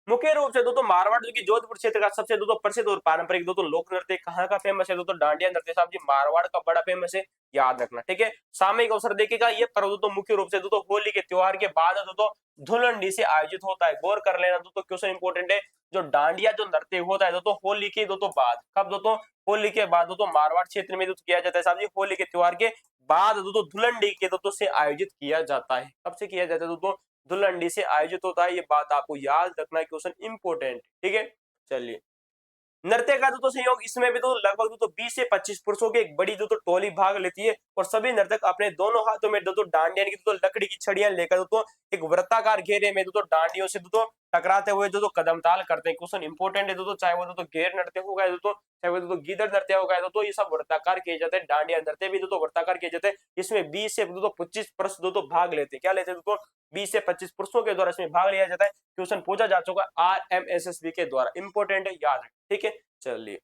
मुख्य रूप से दोस्तों मारवाड़ जो कि जोधपुर क्षेत्र का सबसे दोस्तों प्रसिद्ध और पारंपरिक दोस्तों लोक नृत्य कहाँ का फेमस है दोस्तों, डांडिया नृत्य साहब जी मारवाड़ का बड़ा फेमस है, याद रखना। ठीक है, सामयिक अवसर देखिएगा, ये पर्व दोस्तों मुख्य रूप से दोस्तों होली के त्योहार के बाद दोस्तों धुलंडी से आयोजित होता है। गौर कर लेना दोस्तों, क्वेश्चन इंपोर्टेंट है। जो डांडिया जो नृत्य होता है दोस्तों होली के दोस्तों बाद, कब दोस्तों, होली के बाद दोस्तों मारवाड़ क्षेत्र में दोस्तों किया जाता है साहब जी, होली के त्योहार के बाद दोस्तों धुलंडी के दोस्तों से आयोजित किया जाता है। कब से किया जाता है दोस्तों, धुलंडी से आयोजित होता है, ये बात आपको याद रखना है, क्वेश्चन इंपोर्टेंट। ठीक है, चलिए नृत्य का दोस्तों संयोग, इसमें भी तो लगभग दोस्तों 20 से 25 पुरुषों की एक बड़ी दोस्तों टोली भाग लेती है, और सभी नर्तक अपने दोनों हाथों में दोस्तों डांडिया की दोस्तों लकड़ी की छड़ियां लेकर दोस्तों एक वृत्ताकार घेरे में दोस्तों डांडियों से दोस्तों टकराते हुए दोस्तों कदम ताल करते हैं। क्वेश्चन इंपोर्टेंट है दोस्तों, चाहे वो दोस्तों घेर नृत्य हो गया दोस्तों, चाहे वो दोस्तों गीदड़ नृत्य हो गया दोस्तों, ये सब वृत्ताकार किए जाते हैं। डांडिया नृत्य भी दोस्तों वृत्ताकार किए जाते हैं। इसमें 20 से दोस्तों 25 पुरुष दोस्तों भाग लेते हैं। क्या लेते हैं दोस्तों, 20 से 25 पुरुषों के द्वारा इसमें भाग लिया जाता है। क्वेश्चन पूछा जा चुका RMSSB के द्वारा, इंपोर्टेंट है, याद रखें। ठीक है, चलिए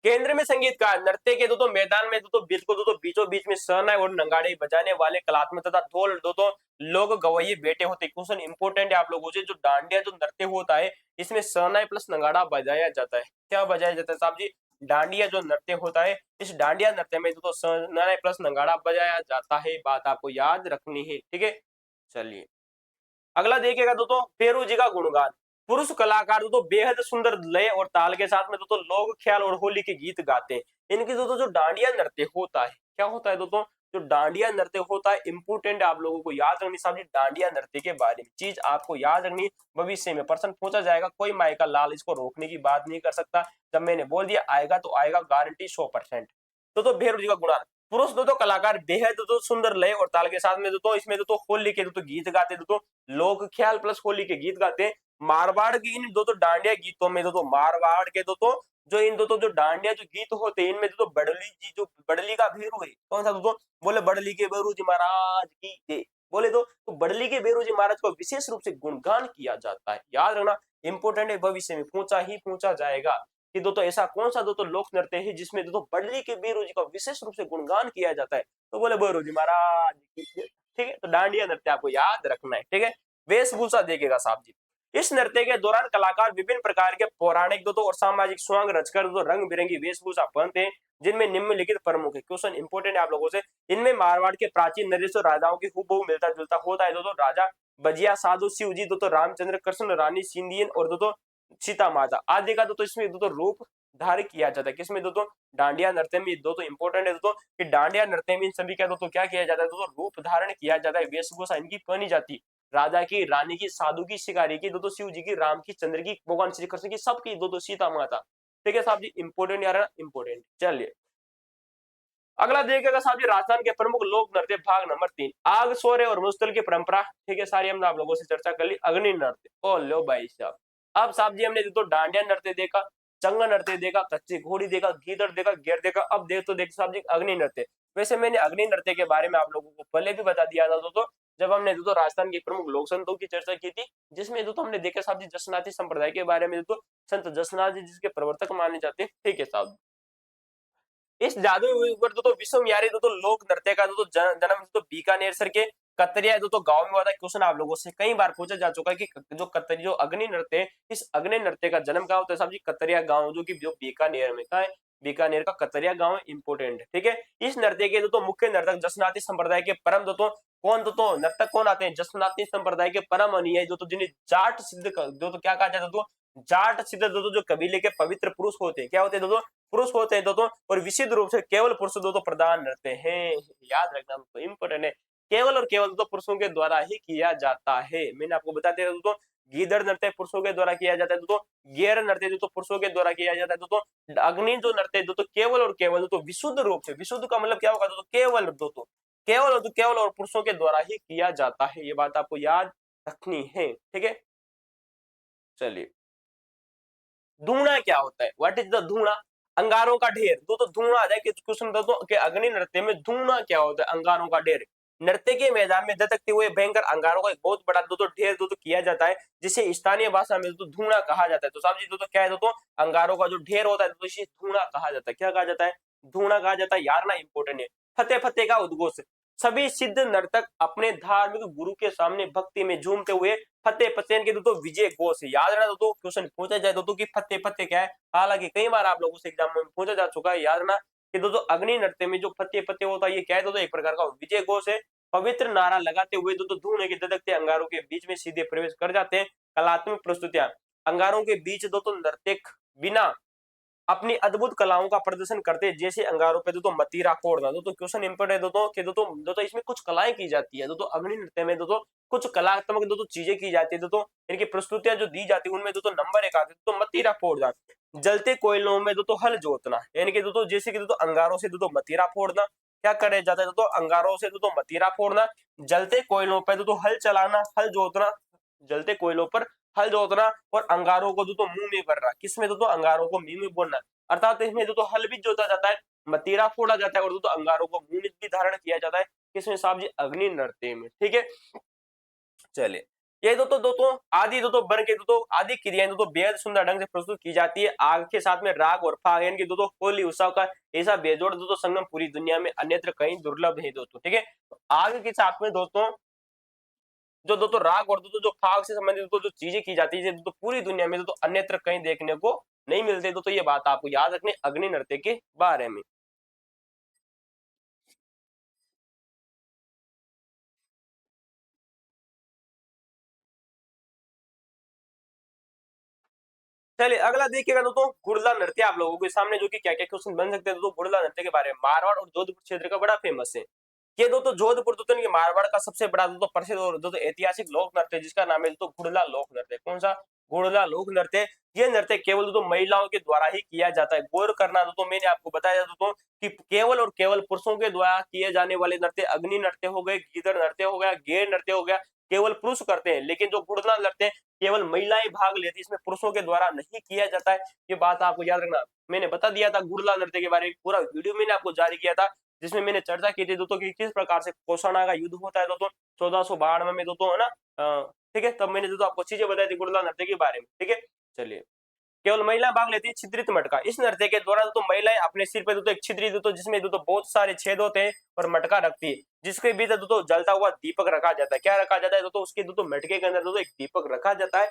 केंद्र में संगीत का नृत्य के दोस्तों मैदान में दोस्तों बिल्कुल दोस्तों बीचों बीच में शहनाई और नगाड़े बजाने वाले कलात्मक तथा ढोल दोस्तों लोग गवैये बैठे होते हैं। क्वेश्चन इंपोर्टेंट है आप लोगों से, जो डांडिया जो नृत्य होता है इसमें शहनाई प्लस नगाड़ा बजाया जाता है। क्या बजाया जाता है साहब जी, डांडिया जो नृत्य होता है, इस डांडिया नृत्य में दोस्तों शहनाई प्लस नगाड़ा बजाया जाता है, बात आपको याद रखनी है। ठीक है, चलिए अगला देखिएगा दोस्तों, फेरू जी का गुणगान। पुरुष कलाकार दोस्तों बेहद सुंदर लय और ताल के साथ में दोस्तों लोक ख्याल और होली के गीत गाते हैं। इनकी दोस्तों जो डांडिया नृत्य होता है, क्या होता है दोस्तों, जो डांडिया नृत्य होता है इंपोर्टेंट आप लोगों को याद रखनी साहब जी, डांडिया नृत्य के बारे में चीज आपको याद रखनी, भविष्य में प्रश्न पूछा जाएगा, कोई माई का लाल इसको रोकने की बात नहीं कर सकता। जब मैंने बोल दिया आएगा तो आएगा, गारंटी 100%। तो भैरव जी का गुणगान, पुरुष दोस्तों कलाकार बेहद दोस्तों सुंदर लय और ताल के साथ में दोस्तों इसमें दोस्तों होली के दोस्तों गीत गाते दोस्तों, लोक ख्याल प्लस होली के गीत गाते हैं। मारवाड़ की इन दोस्तों डांडिया गीतों में दोस्तों, मारवाड़ के दोस्तों जो इन दोस्तों जो डांडिया जो गीत होते हैं, इनमें दोस्तों बड़ली जी जो बड़ली का भेरू है, कौन सा दोस्तों, बोले बड़ली के भेरू जी महाराज की जय, बोले तो बड़ली के भेरू जी महाराज को विशेष रूप से गुणगान किया जाता है। याद रखना इंपोर्टेंट है, भविष्य में पूछा ही पूछा जाएगा कि दोस्तों ऐसा कौन सा दोस्तों लोक नृत्य है जिसमें दोस्तों बड़ली के बीरू जी का विशेष रूप से गुणगान किया जाता है, तो बोले भैरू जी महाराज की जय। ठीक है, तो डांडिया नृत्य आपको याद रखना है। ठीक है, वेशभूषा देखेगा साहब जी, इस नृत्य के दौरान कलाकार विभिन्न प्रकार के पौराणिक दोस्तों और सामाजिक स्वांग रचकर दोस्तों रंग बिरंगी वेशभूषा पहनते हैं, जिनमें निम्नलिखित प्रमुख है। क्वेश्चन इंपोर्टेंट है आप लोगों से, इनमें मारवाड़ के प्राचीन नरेश राजाओं की हूबहू मिलता जुलता होता है दोस्तों, राजा बजिया साधु शिव जी दोस्तों, रामचंद्र कृष्ण रानी सिंधियन और दोस्तों सीता माता आदि का दोस्तों इसमें दोस्तों रूप धारण किया जाता है। किसमें दोस्तों, डांडिया नृत्य में दोस्तों इंपोर्टेंट है दोस्तों कि डांडिया नृत्य में इन सभी का दोस्तों क्या किया जाता है दोस्तों, रूप धारण किया जाता है, वेशभूषा इनकी पहनी जाती है, राजा की, रानी की, साधु की, शिकारी की, दोस्तों शिव जी की, राम की, चंद्र की, भगवान श्री कृष्ण की, सबकी दोस्तों सीता माता। ठीक है साहब जी, इंपोर्टेंट यार इंपोर्टेंट। चलिए अगला देखिएगा साहब जी, राजस्थान के प्रमुख लोक नृत्य भाग नंबर 3, आग सोरे और मुस्तल की परंपरा। ठीक है, सारी हमने आप लोगों से चर्चा कर ली। अग्नि नृत्य, ओ लो भाई साहब, अब साहब जी हमने तो डांडिया नृत्य देखा, चंगा नृत्य देखा, कच्ची घोड़ी देखा, गीदड़ देखा, गेर देखा, अब देख साहब जी अग्नि नृत्य। वैसे मैंने अग्नि नृत्य के बारे में आप लोगों को पहले भी बता दिया था दोस्तों, जब हमने दोस्तों राजस्थान के प्रमुख लोक संतों की चर्चा की थी, जिसमें दोस्तों हमने देखा साहब जी जसनाती संप्रदाय के बारे में, दोस्तों संत जसनाथ जी जिसके प्रवर्तक माने जाते हैं। ठीक है साहब, इस जादुई पर दोस्तों विश्वविहारी दोस्तों लोक नृत्य का दोस्तों जन्म दोस्तों बीकानेर सर के कतरिया दोस्तों गांव में हुआ था। क्वेश्चन आप लोगों से कई बार पूछा जा चुका है कि जो कतरी जो अग्नि नृत्य है, इस अग्नि नृत्य का जन्म कहाँ होता है साहब जी? कतरिया गांव जो कि जो बीकानेर में कहाँ है? बीकानेर का कतरिया गांव इंपोर्टेंट है। ठीक है, इस नृत्य के दोस्तों मुख्य नर्तक जसनाती संप्रदाय के परम दोस्तों कौन दोस्तों नर्तक कौन आते हैं? जसनाती संप्रदाय के परम अनुयायी दोस्तों जिन्हें जाट सिद्ध दोस्तों क्या कहा जाता है दोस्तों? जाट सिद्ध दोस्तों जो कबीले के पवित्र पुरुष होते हैं, क्या होते हैं दोस्तों? पुरुष होते हैं दोस्तों, और विशुद्ध रूप से केवल पुरुष दोस्तों प्रदान रहते हैं। याद रखना दोस्तों, इंपोर्टेंट है। केवल और केवल दोस्तों पुरुषों के द्वारा ही किया जाता है। मैंने आपको बता दिया दोस्तों, गीदड़ नृत्य पुरुषों के द्वारा किया जाता है दोस्तों, गेर नृत्य दोस्तों पुरुषों के द्वारा किया जाता है दोस्तों, अग्नि जो नृत्य है दोस्तों केवल और केवल दोस्तों विशुद्ध रूप से, विशुद्ध का मतलब क्या होगा दोस्तों? केवल दोस्तों, केवल और पुरुषों के द्वारा ही किया जाता है। ये बात आपको याद रखनी है। ठीक है, चलिए धूणा क्या होता है? व्हाट इज द धूणा? अंगारों का ढेर। तो धूणा आ जाए कि क्वेश्चन दो कि अग्नि नृत्य में धूणा क्या होता है? अंगारों का ढेर। नृत्य के मैदान में दतकते हुए भयंकर अंगारों का एक बहुत बड़ा दो ढेर दो किया जाता है, जिसे स्थानीय भाषा में तो धूणा कहा जाता है। तो साहब जी दो क्या है दोस्तों? अंगारों का जो ढेर होता है तो इसे धूणा कहा जाता है। क्या कहा जाता है? धूणा कहा जाता है। यार ना इंपोर्टेंट है। फतेह फतेह का उद्घोष। सभी सिद्ध नर्तक अपने धार्मिक गुरु के सामने भक्ति में झूमते हुए फतेह फतेह के दोस्तों विजय घोष। याद रखना दोस्तों, क्वेश्चन पूछा जाए दोस्तों कि फतेह फतेह क्या है? हालांकि कई बार आप लोगों से एग्जाम में पूछा जा चुका है। याद रखना कि दोस्तों अग्नि नृत्य में जो फतेह फतेह होता है ये क्या है दोस्तों? एक प्रकार का विजय घोष है। पवित्र नारा लगाते हुए दोस्तों धूने के ददकते अंगारों के बीच में सीधे प्रवेश कर जाते हैं। कलात्मक प्रस्तुतियां। अंगारों के बीच दोस्तों नर्तक बिना अपनी अद्भुत कलाओं का प्रदर्शन करते हैं, जैसे अंगारों पे दोस्तों मतीरा फोड़ना। दोस्तों क्वेश्चन इंपॉर्टेंट है दोस्तों कि दोस्तों इसमें कुछ कलाएं की जाती है दोस्तों, अग्नि नृत्य में दोस्तों कुछ कलात्मक दोस्तों चीजें की जाती है दोस्तों, इनकी प्रस्तुतियां जो दी जाती है उनमें दोस्तों नंबर एक आते हैं दोस्तों मतीरा फोड़ना। जलते कोयलों में दोस्तों हल जोतना, यानी कि दोस्तों जैसे कि दोस्तों अंगारों से दोस्तों मतीरा फोड़ना। क्या करे जाता है दोस्तों? अंगारों से दोस्तों मतीरा फोड़ना। जलते कोयलों पर दोस्तों हल चलाना, हल जोतना। जलते कोयलों पर हल जोतना और अंगारों को दोस्तों मुंह में भरना। किसमें दोस्तों? अंगारों को मुंह में बोलना। अर्थात इसमें दोस्तों हल भी जोता जाता है, मतीरा फोड़ा जाता है और दोस्तों अंगारों को मुंह में भी धारण किया जाता है। किसमें साहब जी? अग्नि नृत्य में। ठीक है, चलिए ये दोस्तों आदि दोस्तों बन के दोस्तों आदि क्रियाएं दोस्तों बेहद सुंदर ढंग से प्रस्तुत की जाती है। आग के साथ में राग और फाग, यानी कि दोस्तों होली उत्सव का ऐसा बेजोड़ दोस्तों संगम पूरी दुनिया में अन्यत्र कहीं दुर्लभ है दोस्तों। ठीक है, तो आग के साथ में दोस्तों जो दोस्तों राग और दोस्तों जो फाग से संबंधित दोस्तों जो चीजें की जाती है दोस्तों पूरी दुनिया में दोस्तों अन्यत्र कहीं देखने को नहीं मिलते दोस्तों। ये बात आपको याद रखनी अग्नि नृत्य के बारे में। चलिए अगला देखिएगा दोस्तों गुड़ला नृत्य आप लोगों के सामने, जो कि क्या क्या क्वेश्चन बन सकते हैं दोस्तों गुड़ला नृत्य के बारे में। मारवाड़ और जोधपुर क्षेत्र का बड़ा फेमस है। ये दोस्तों जोधपुर दोस्तों नहीं, मारवाड़ का सबसे बड़ा दोस्तों प्रसिद्ध और दोस्तों ऐतिहासिक लोक नृत्य जिसका नाम है दोस्तों गुड़ला लोक नृत्य। कौन सा? गुड़ला लोक नृत्य। ये नृत्य केवल दोस्तों महिलाओं के द्वारा ही किया जाता है। गौर करना दोस्तों, मैंने आपको बताया दोस्तों कि केवल और केवल पुरुषों के द्वारा किए जाने वाले नृत्य अग्नि नृत्य हो गए, गीदड़ नृत्य हो गया, गेर नृत्य हो गया, केवल पुरुष करते हैं। लेकिन जो गुड़ला नृत्य केवल महिलाएं भाग लेती है, इसमें पुरुषों के द्वारा नहीं किया जाता है। ये बात आपको याद रखना। मैंने बता दिया था गुड़ला नृत्य के बारे में, पूरा वीडियो मैंने आपको जारी किया था जिसमें मैंने चर्चा की थी दोस्तों कि किस प्रकार से कोषाणा का युद्ध होता है दोस्तों 1492 में दोस्तों, है ना। ठीक है, तब मैंने दोस्तों आपको चीजें बताई थी गुड़ला नृत्य के बारे में। ठीक है, चलिए केवल महिला भाग लेती है। छिद्रित मटका। इस नृत्य के दौरान तो महिलाएं अपने सिर पे दोस्तों एक छिद्री दोस्तों जिसमें दोस्तों बहुत सारे छेद होते हैं और मटका रखती है, जिसके भीतर दोस्तों जलता हुआ दीपक रखा जाता है। क्या रखा जाता है दोस्तों? उसके दोस्तों मटके के अंदर दोस्तों एक दीपक रखा जाता है।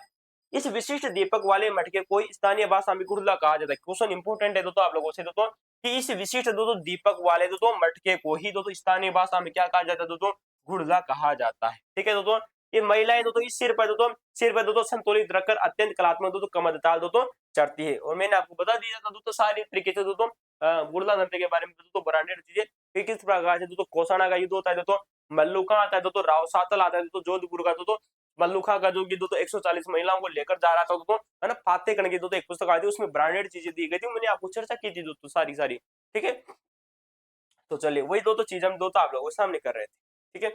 इस विशिष्ट दीपक वाले मटके को स्थानीय भाषा में गुड़ला कहा जाता है। क्वेश्चन इंपोर्टेंट है दोस्तों आप लोगों से दोस्तों कि इस विशिष्ट दोस्तों दीपक वाले दोस्तों मटके को ही दोस्तों स्थानीय भाषा में क्या कहा जाता है दोस्तों? गुड़ला कहा जाता है। ठीक है दोस्तों, ये महिलाएं दोस्तों इस सिर पर दोस्तों संतुलित रखकर अत्यंत कलात्मक दोस्तों कमर ताल दोस्तों चढ़ती है। और मैंने आपको बता दिया था दोस्तों सारी तरीके से दोस्तों गुड़ला नृत्य के बारे में दोस्तों ब्रांडेड चीजें कि किस प्रकार से दोस्तों कोषाणा का युद्ध होता है दोस्तों, मल्लुका आता है दोस्तों, राव सातल आता है दोस्तों जोधपुर का दोस्तों, मल्लुखा का जो कि दोस्तों 140 महिलाओं को लेकर जा रहा था दोस्तों, है ना। फातेकण की दोस्तों एक पुस्तक आई थी, उसमें ब्रांडेड चीजें दी गई थी, मैंने आपको चर्चा की थी दोस्तों सारी सारी। ठीक है, तो चलिए वही दो चीज हम दोस्तों आप लोगों के सामने कर रहे थे। ठीक है,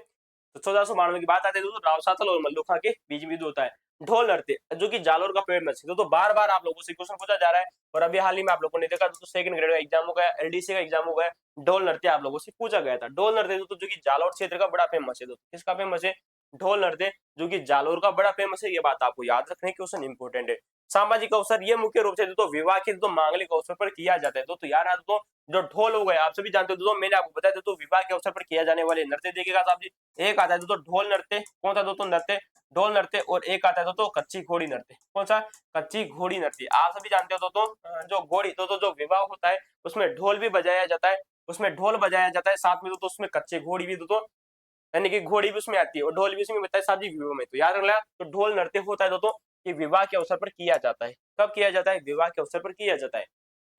तो 1492 की बात आती है दोस्तों राव सातल और मल्लुखा के बीच में युद्ध होता है। ढोल नृत्य जो कि जालोर का फेमस है दोस्तों, बार बार आप लोगों से क्वेश्चन पूछा जा रहा है और अभी हाल ही में आप लोगों ने देखा दोस्तों सेकंड ग्रेड का एग्जाम हो गया, एलडीसी का एग्जाम हो गया, ढोल नृत्य आप लोगों से पूछा गया था। ढोल नृत्य दोस्तों जो कि जालोर क्षेत्र का बड़ा फेमस है दोस्तों, किसका फेमस है? ढोल नृत्य जो कि जालोर का बड़ा फेमस है। ये बात आपको याद रखने की क्वेश्चन इंपोर्टेंट है। सामाजिक अवसर ये मुख्य रूप से दोस्तों विवाह के दोस्तों मांगलिक अवसर पर किया जाता है। दोस्तों यार दोस्तों जो ढोल हो गए आप सभी जानते हो दोस्तों, मैंने आपको बताया दोस्तों विवाह के अवसर पर किया जाने वाले नृत्य देखिएगा साहब जी। एक आता है दोस्तों ढोल नृत्य, कौन सा दोस्तों नृत्य, ढोल नृत्य। और एक आता है दोस्तों कच्ची घोड़ी नृत्य, कौन सा, कच्ची घोड़ी नृत्य। आप सभी जानते हो दोस्तों जो घोड़ी दोस्तों जो विवाह होता है उसमें ढोल भी बजाया जाता है, उसमें ढोल बजाया जाता है, साथ में दोस्तों उसमें कच्ची घोड़ी भी दोस्तों, यानी कि घोड़ी भी उसमें आती है और ढोल भी उसमें बजता है शादी विवाह में। तो याद रखना तो ढोल नृत्य होता है दोस्तों ये विवाह के अवसर पर किया जाता है। कब किया जाता है, विवाह के अवसर पर किया जाता है।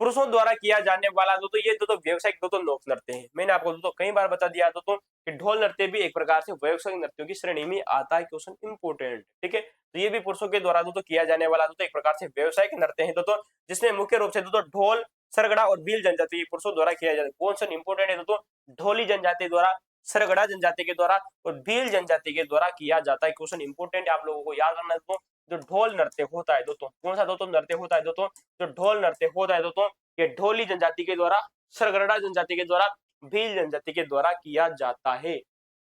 पुरुषों द्वारा किया जाने वाला दोस्तों ये दोस्तों व्यवसायिक दोस्तों लोक नृत्य है। मैंने आपको दोस्तों कई बार बता दिया दोस्तों कि ढोल नृत्य भी एक प्रकार से व्यवसायिक नृत्यों की श्रेणी में आता है। क्वेश्चन इंपोर्टेंट, ठीक है। तो ये भी पुरुषों के द्वारा दोस्तों किया जाने वाला दोस्तों एक प्रकार से व्यवसायिक नृत्य है दोस्तों, जिसमें मुख्य रूप से दोस्तों ढोल, सरगड़ा और भील जनजाति पुरुषों द्वारा किया जाता है। क्वेश्चन इंपोर्टेंट है दोस्तों, ढोली जनजाति द्वारा, सरगड़ा जनजाति के द्वारा और भील जनजाति के द्वारा किया जाता है। क्वेश्चन इंपोर्टेंट आप लोगों को याद रखना है दोस्तों। जो ढोल नृत्य होता है दोस्तों, कौन सा दोस्तों नृत्य होता है दोस्तों, जो ढोल नृत्य होता है दोस्तों ये ढोली जनजाति के द्वारा, सरगड़ा जनजाति के द्वारा, भील जनजाति के द्वारा किया जाता है।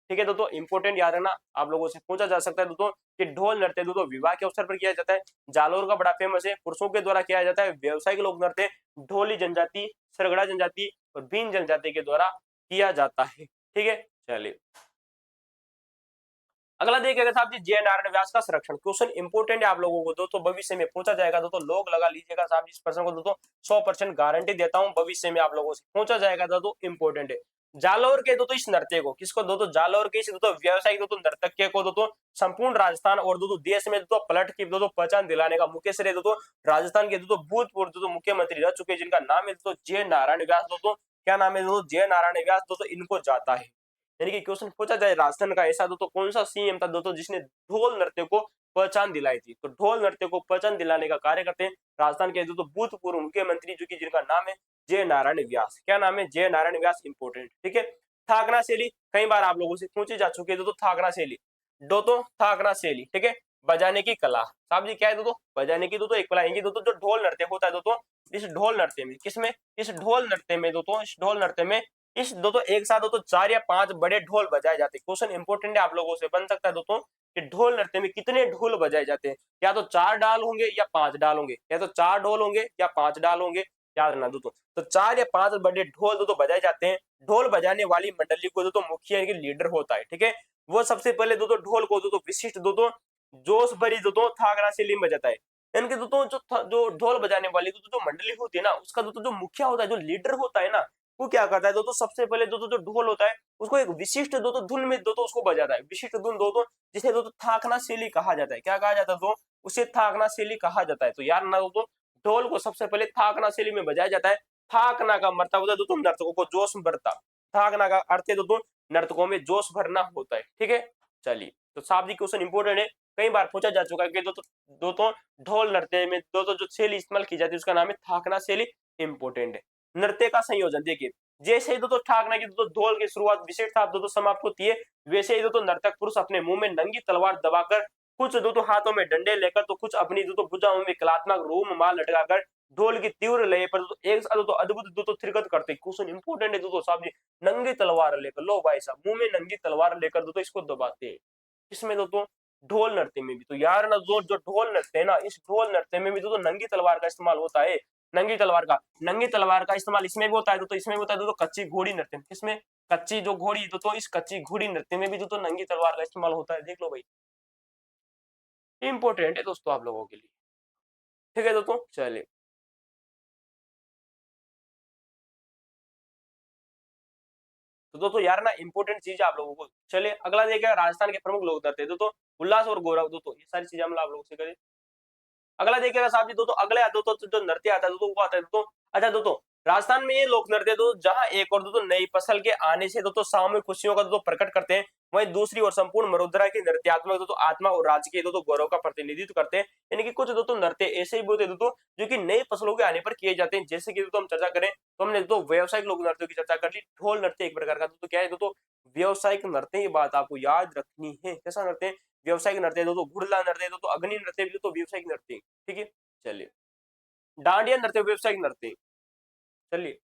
ठीक है दोस्तों, इंपोर्टेंट याद रखना, आप लोगों से पूछा जा सकता है दोस्तों कि ढोल नृत्य दोस्तों विवाह के अवसर पर किया जाता है, जालोर का बड़ा फेमस है, पुरुषों के द्वारा किया जाता है। व्यवसायिक लोक नृत्य ढोली जनजाति, सरगड़ा जनजाति और भील जनजाति के द्वारा किया जाता है। ठीक है, चलिए अगला देखिएगा साहब जी, जय नारायण व्यास का संरक्षण। क्वेश्चन इंपोर्टेंट है आप लोगों को दोस्तों, भविष्य में पूछा जाएगा दोस्तों, लोग लगा लीजिएगा साहब जी इस प्रश्न को दोस्तों, 100% गारंटी देता हूं भविष्य में आप लोगों से पूछा जाएगा दोस्तों, इंपोर्टेंट है। जालौर के दोस्तों इस नृत्य को, किसको दोस्तों, जालौर के इस दोस्तों व्यवसायिक दोस्तों नर्तक्य को दोस्तों संपूर्ण राजस्थान और दोस्तों देश में दोस्तों पलट की दोस्तों पहचान दिलाने का मुख्य श्रेय दोस्तों राजस्थान के दोस्तों भूतपूर्व दोस्तों मुख्यमंत्री रह चुके जिनका नाम है दोस्तों जय नारायण व्यास दोस्तों। क्या नाम है दोस्तों, जय नारायण व्यास दोस्तों, इनको जाता है। यानी कि क्वेश्चन पूछा जाए राजस्थान का ऐसा दोस्तों कौन सा सीएम था दोस्तों जिसने ढोल नृत्य को पहचान दिलाई थी। तो ढोल नृत्य को पहचान दिलाने का कार्य करते हैं राजस्थान के दोस्तों भूतपूर्व मुख्यमंत्री जो कि जिनका नाम है जय नारायण व्यास। क्या नाम है, जय नारायण व्यास, इंपोर्टेंट। ठीक है, थाकना शैली कई बार आप लोगों से पूछी जा चुकी है दोस्तों, थाकना शैली दोस्तों, थाकना शैली, ठीक है, बजाने की कला। साहब जी क्या है दोस्तों, बजाने की दोस्तों एक कला है दोस्तों। जो ढोल नृत्य होता है दोस्तों, इस ढोल नृत्य में, किसमें, इस ढोल नृत्य में दोस्तों, इस ढोल नृत्य में इस दोस्तों एक साथ दोस्तों 4 या 5 बड़े ढोल बजाए जाते हैं। क्वेश्चन इंपोर्टेंट है आप लोगों से बन सकता है दोस्तों कि ढोल नृत्य में कितने ढोल बजाए जाते हैं, या तो 4 डाल होंगे या 5 डाल होंगे, या तो 4 ढोल होंगे या 5 डाल होंगे, याद रखना दोस्तों। तो 4 या 5 बड़े ढोल दोस्तों बजाए जाते हैं। ढोल बजाने वाली मंडली को दोस्तों मुखिया यानी लीडर होता है। ठीक है, वो सबसे पहले दोस्तों ढोल को दोस्तों विशिष्ट दोस्तों जोश भरी दोस्तों थागरा शैली में बजाता है। यानी दोस्तों जो ढोल बजाने वाली दोस्तों जो मंडली होती है ना, उसका दोस्तों जो मुखिया होता है, जो लीडर होता है ना, वो क्या करता है दोस्तों, सबसे पहले दोस्तों जो ढोल होता है उसको एक विशिष्ट दोस्तों धुन में दोस्तों उसको बजाता है। विशिष्ट धुन दोस्तों जिसे दोस्तों थाकना शैली कहा जाता है। क्या कहा जाता है दोस्तों, उसे थाकना शैली कहा जाता है। तो यार ना दोस्तों ढोल को सबसे पहले थाकना शैली में बजाया जाता है। थाकना का मतलब होता है दोस्तों नर्तकों को जोश भरता, थाकना का अर्थ है दोस्तों नर्तकों में जोश भरना होता है। ठीक है, चलिए तो साहब जी क्वेश्चन इंपोर्टेंट है, कई बार पूछा जा चुका है कि दोस्तों ढोल नृत्य में दोस्तों जो शैली इस्तेमाल की जाती है उसका नाम है थाकना शैली, इंपोर्टेंट है। नृत्य का संयोजन देखिए, जैसे ही दोस्तों ठाकना की दोस्तों ढोल की शुरुआत विशिष्ट था दोस्तों समाप्त होती है, वैसे ही दोस्तों नर्तक पुरुष अपने मुंह में नंगी तलवार दबाकर, कुछ दोस्तों हाथों में डंडे लेकर, तो कुछ अपनी दोस्तों भुजाओं में कलात्मक रूम माल लटकाकर ढोल की तीव्र लय पर दोस्तों एक साथ दोस्तों अद्भुत दोस्तों थिरकत करते। क्वेश्चन इंपोर्टेंट है दोस्तों साहब जी, नंगी तलवार लेकर, लो भाई साहब मुंह में नंगी तलवार लेकर दोस्तों इसको दबाते हैं। इसमें दोस्तों ढोल नृत्य में भी, तो यार ना जो ढोल नृत्य है ना, इस ढोल नृत्य में भी दोस्तों नंगी तलवार का इस्तेमाल होता है। नंगी तलवार का इस्तेमाल इसमें भी होता है दोस्तों, इसमें भी होता है दोस्तों कच्ची घोड़ी नृत्य में। किसमें, कच्ची जो घोड़ी दोस्तों, इस कच्ची घोड़ी नृत्य में भी दोस्तों नंगी तलवार का इस्तेमाल होता है। देख लो भाई, इंपोर्टेंट है दोस्तों आप लोगों के लिए। ठीक है दोस्तों, चलिए तो दोस्तों यार ना इंपोर्टेंट चीज है आप लोगों को। चलिए अगला देखिए, राजस्थान के प्रमुख लोक नृत्य दोस्तों उल्लास और गौरव। दोस्तों ये सारी चीजें हम आप लोगों से करें। अगला देखिएगा साहब जी दोस्तों, अगले दोस्तों जो नृत्य आता है दोस्तों वो आता है दोस्तों, अच्छा दोस्तों राजस्थान में ये लोक नृत्य दोस्तों जहां एक और दोस्तों नई फसल के आने से दोस्तों सामूहिक खुशियों का दोस्तों प्रकट करते हैं, वहीं दूसरी ओर संपूर्ण मरुद्रा की नृत्यात्मक दोस्तों आत्मा और राज्य के दोस्तों गौरव का प्रतिनिधित्व करते हैं। यानी कि कुछ दोस्तों नृत्य ऐसे भी होते हैं दोस्तों जो कि नई फसलों के आने पर किए जाते हैं। जैसे कि दोस्तों हम चर्चा करें तो हमने दोस्तों व्यवसायिक लोक नृत्यों की चर्चा कर ली। ढोल नृत्य एक प्रकार का दोस्तों क्या है दोस्तों, व्यवसायिक नृत्य। ये बात आपको याद रखनी है। कैसा नृत्य, व्यवसायिक नृत्य दोस्तों, घुड़ला नृत्य दोस्तों, अग्नि नृत्य भी दोस्तों व्यवसायिक नृत्य। ठीक है, चलिए डांडिया नृत्य व्यवसायिक नृत्य। चलिए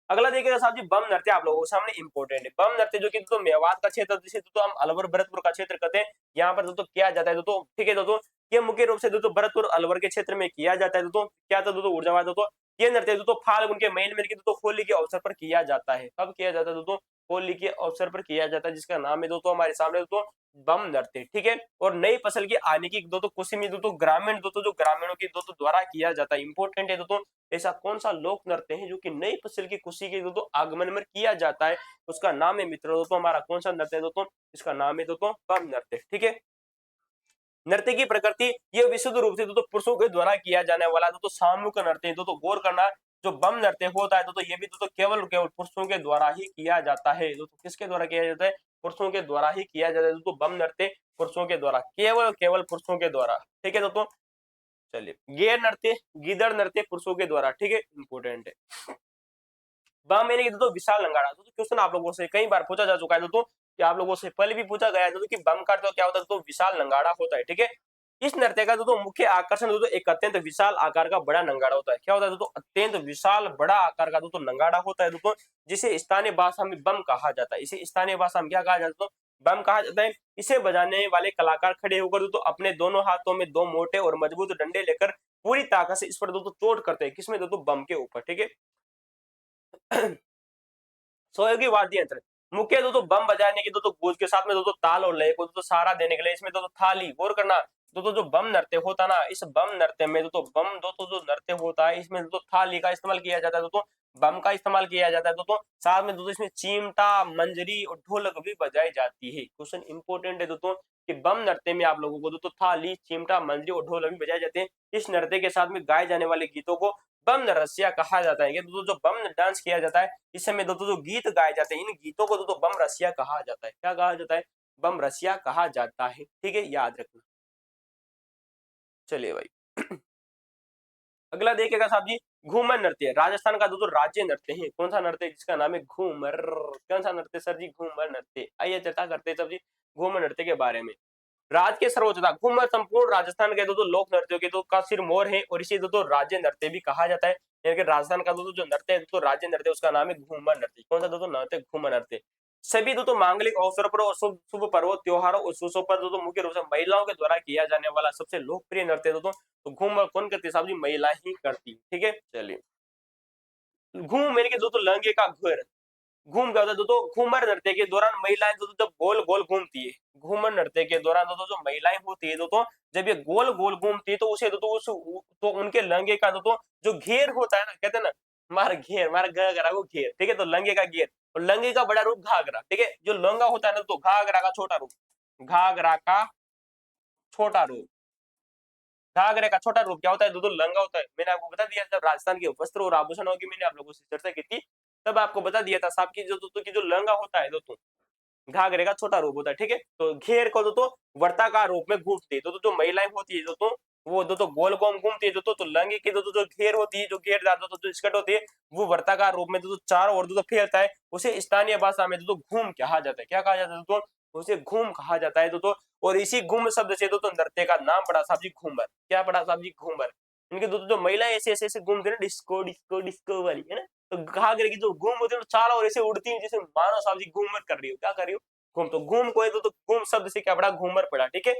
अगला देखिएगा साहब जी बम नृत्य आप लोगों के सामने इंपॉर्टेंट है। बम नृत्य जो कि दोस्तों मेवात का क्षेत्र जिसे दोस्तों हम अलवर भरतपुर का क्षेत्र कहते हैं, यहाँ पर दोस्तों किया जाता है दोस्तों, ठीक है दोस्तों। ये मुख्य रूप से दोस्तों भरतपुर अलवर के क्षेत्र में किया जाता है दोस्तों। क्या था दोस्तों, ऊर्जावाद दोस्तों। ये नृत्य दोस्तों फाल्गुन के महीने में दोस्तों होली के अवसर पर किया जाता है। कब किया जाता है दोस्तों, होली के अवसर पर किया जाता है, जिसका नाम है दोस्तों हमारे सामने दोस्तों बम नृत्य, ठीक है। और नई फसल की आने की दोस्तों खुशी में दोस्तों ग्रामीण दोस्तों जो ग्रामीणों की दोस्तों द्वारा किया जाता है, इंपॉर्टेंट है दोस्तों। ऐसा कौन सा लोक नृत्य है जो कि नई फसल की खुशी के दोस्तों आगमन में किया जाता है, उसका नाम है मित्रों दोस्तों हमारा कौन सा नृत्य है दोस्तों, इसका नाम है दोस्तों बम नृत्य, ठीक है। नृत्य की प्रकृति ये विशुद्ध रूप से दोस्तों पुरुषों के द्वारा किया जाने वाला दोस्तों सामूहिक नृत्य है। दोस्तों गौर करना, जो बम नृत्य होता है दोस्तों ये भी दोस्तों केवल केवल पुरुषों के द्वारा ही किया जाता है। दोस्तों किसके द्वारा किया जाता है, पुरुषों के द्वारा ही किया जाता है दोस्तों बम नृत्य, पुरुषों के द्वारा, केवल केवल पुरुषों के द्वारा, ठीक है दोस्तों। चलिए गेर नृत्य, गीदड़ नृत्य पुरुषों के द्वारा, ठीक है, इंपोर्टेंट है। बम यानी कि दोस्तों विशाल नगाड़ा। दोस्तों क्वेश्चन आप लोगों से कई बार पूछा जा चुका है दोस्तों, कि आप लोगों से पहले भी पूछा गया है दोस्तों कि बम का तो क्या होता है दोस्तों, विशाल नगाड़ा होता है, ठीक है। इस नृत्य का दोस्तों मुख्य आकर्षण दोस्तों एक अत्यंत विशाल आकार का बड़ा नगाड़ा होता है। क्या होता है दोस्तों, अत्यंत विशाल बड़ा आकार का दोस्तों नगाड़ा होता है दोस्तों, जिसे स्थानीय भाषा में बम कहा जाता है। इसे स्थानीय भाषा में क्या कहा जाता है दोस्तों, बम कहा जाता है। इसे बजाने वाले कलाकार खड़े होकर दोस्तों अपने दोनों हाथों में दो मोटे और मजबूत डंडे लेकर पूरी ताकत से इस पर दोस्तों चोट करते हैं, किसमें दोस्तों, बम के ऊपर, ठीक है। सहयोगी वाद्य यंत्र, मुख्य दोस्तों बम बजाने की दोस्तों गूंज के साथ में दोस्तों ताल और लय को दोस्तों सहारा देने के लिए इसमें दोस्तों थाली, गौर करना दोस्तों जो बम नृत्य होता है ना, इस बम नृत्य में दोस्तों बम दोस्तों जो नृत्य होता है इसमें दोस्तों थाली का इस्तेमाल किया जाता है दोस्तों, बम का इस्तेमाल किया जाता है दोस्तों। साथ में दोस्तों इसमें चिमटा, मंजरी और ढोलक भी बजाई जाती है। क्वेश्चन इंपोर्टेंट है दोस्तों कि बम नृत्य में आप लोगों को दोस्तों थाली, चिमटा, मंजरी और ढोलक भी बजाए जाते हैं। इस नृत्य के साथ में गाए जाने वाले गीतों को बम रसिया कहा जाता है। दोस्तों जो बम डांस किया जाता है इस समय दोस्तों जो गीत गाए जाते हैं इन गीतों को दोस्तों बम रसिया कहा जाता है। क्या कहा जाता है, बम रसिया कहा जाता है, ठीक है, याद रखना। चलिए भाई अगला देखिएगा साहब जी, घूमर नृत्य, राजस्थान का दोस्तों राज्य नृत्य है। कौन सा नृत्य, जिसका नाम है घूमर। कौन सा नृत्य सर जी, घूमर नृत्य। आइए चर्चा करते हैं सब जी घूमर नृत्य के बारे में। राज्य के सर्वोच्चता, घूमर संपूर्ण राजस्थान के दोस्तों लोक नृत्यों के का सिरमौर है और इसे दोस्तों राज्य नृत्य भी कहा जाता है। यानी कि राजस्थान का दोस्तों जो नृत्य है दोस्तों राज्य नृत्य, उसका नाम है घूमर नृत्य। कौन सा दोस्तों नृत्य, घूमर नृत्य। सभी दोस्तों मांगलिक अवसरों पर और शुभ शुभ पर्वों, त्योहारों और उत्सवों पर दोस्तों मुख्य रूप से महिलाओं के द्वारा किया जाने वाला सबसे लोकप्रिय नृत्य दोस्तों, तो घूमर कौन करती है साहब जी, महिला ही करती है, ठीक है। चलिए घूम यानी कि दोस्तों लहंगे का घर, घूम क्या होता है दोस्तों, घूमर नृत्य के दौरान महिलाएं दोस्तों जब गोल गोल घूमती है, घूमर नृत्य के दौरान दोस्तों जो महिलाएं होती है दोस्तों जब ये गोल गोल घूमती है तो उसे दोस्तों तो उनके लहंगे का दोस्तों जो घेर होता है ना, कहते हैं ना मार घेर, मार घाघरा को घेर, ठीक है, तो लहंगे का घेर और लहंगे का बड़ा रूप घाघरा, ठीक है। जो लहंगा होता है ना तो घाघरा का छोटा रूप, घाघरा का छोटा रूप, घाघरे का छोटा रूप क्या होता है दोस्तों, लहंगा होता है। मैंने आपको बता दिया जब राजस्थान के वस्त्र और आभूषणों की मैंने आप लोगों से चर्चा की थी, तब आपको बता दिया था साहब की जो दोस्तों की जो लहंगा होता है दोस्तों घाघरे का छोटा रूप होता है, ठीक है। तो घेर को दोस्तों वर्ताकार रूप में घूमती है, तो जो महिलाएं होती है दोस्तों वो दोस्तों गोल गोल घूमती है दोस्तों, तो लहंगे की दोस्तों जो घेर होती है, जो घेरदार दोस्तों जो स्कर्ट होती है वो वर्ताकार रूप में दोस्तों चारों ओर दोस्तों फैलता है, उसे स्थानीय भाषा में दोस्तों घूम कहा जाता है। क्या कहा जाता है दोस्तों, उसे घूम कहा जाता है दोस्तों। और इसी घूम शब्द से दोस्तों नृत्य का नाम पड़ा साहब जी घूमर। क्या पड़ा साहब जी, घूमर। इनके दोस्तों जो महिलाएं ऐसे ऐसे ऐसे घूमती है ना, डिस्को डिस्को डिस्को वाली है ना, तो घाघरे की जो घूम होती है चारों ओर ऐसे उड़ती है जैसे मानो साहब जी घूमर कर रही हो। क्या कर रही हो, घूम। तो घूम को तो घूम शब्द से क्या पड़ा, घूमर पड़ा, ठीक है।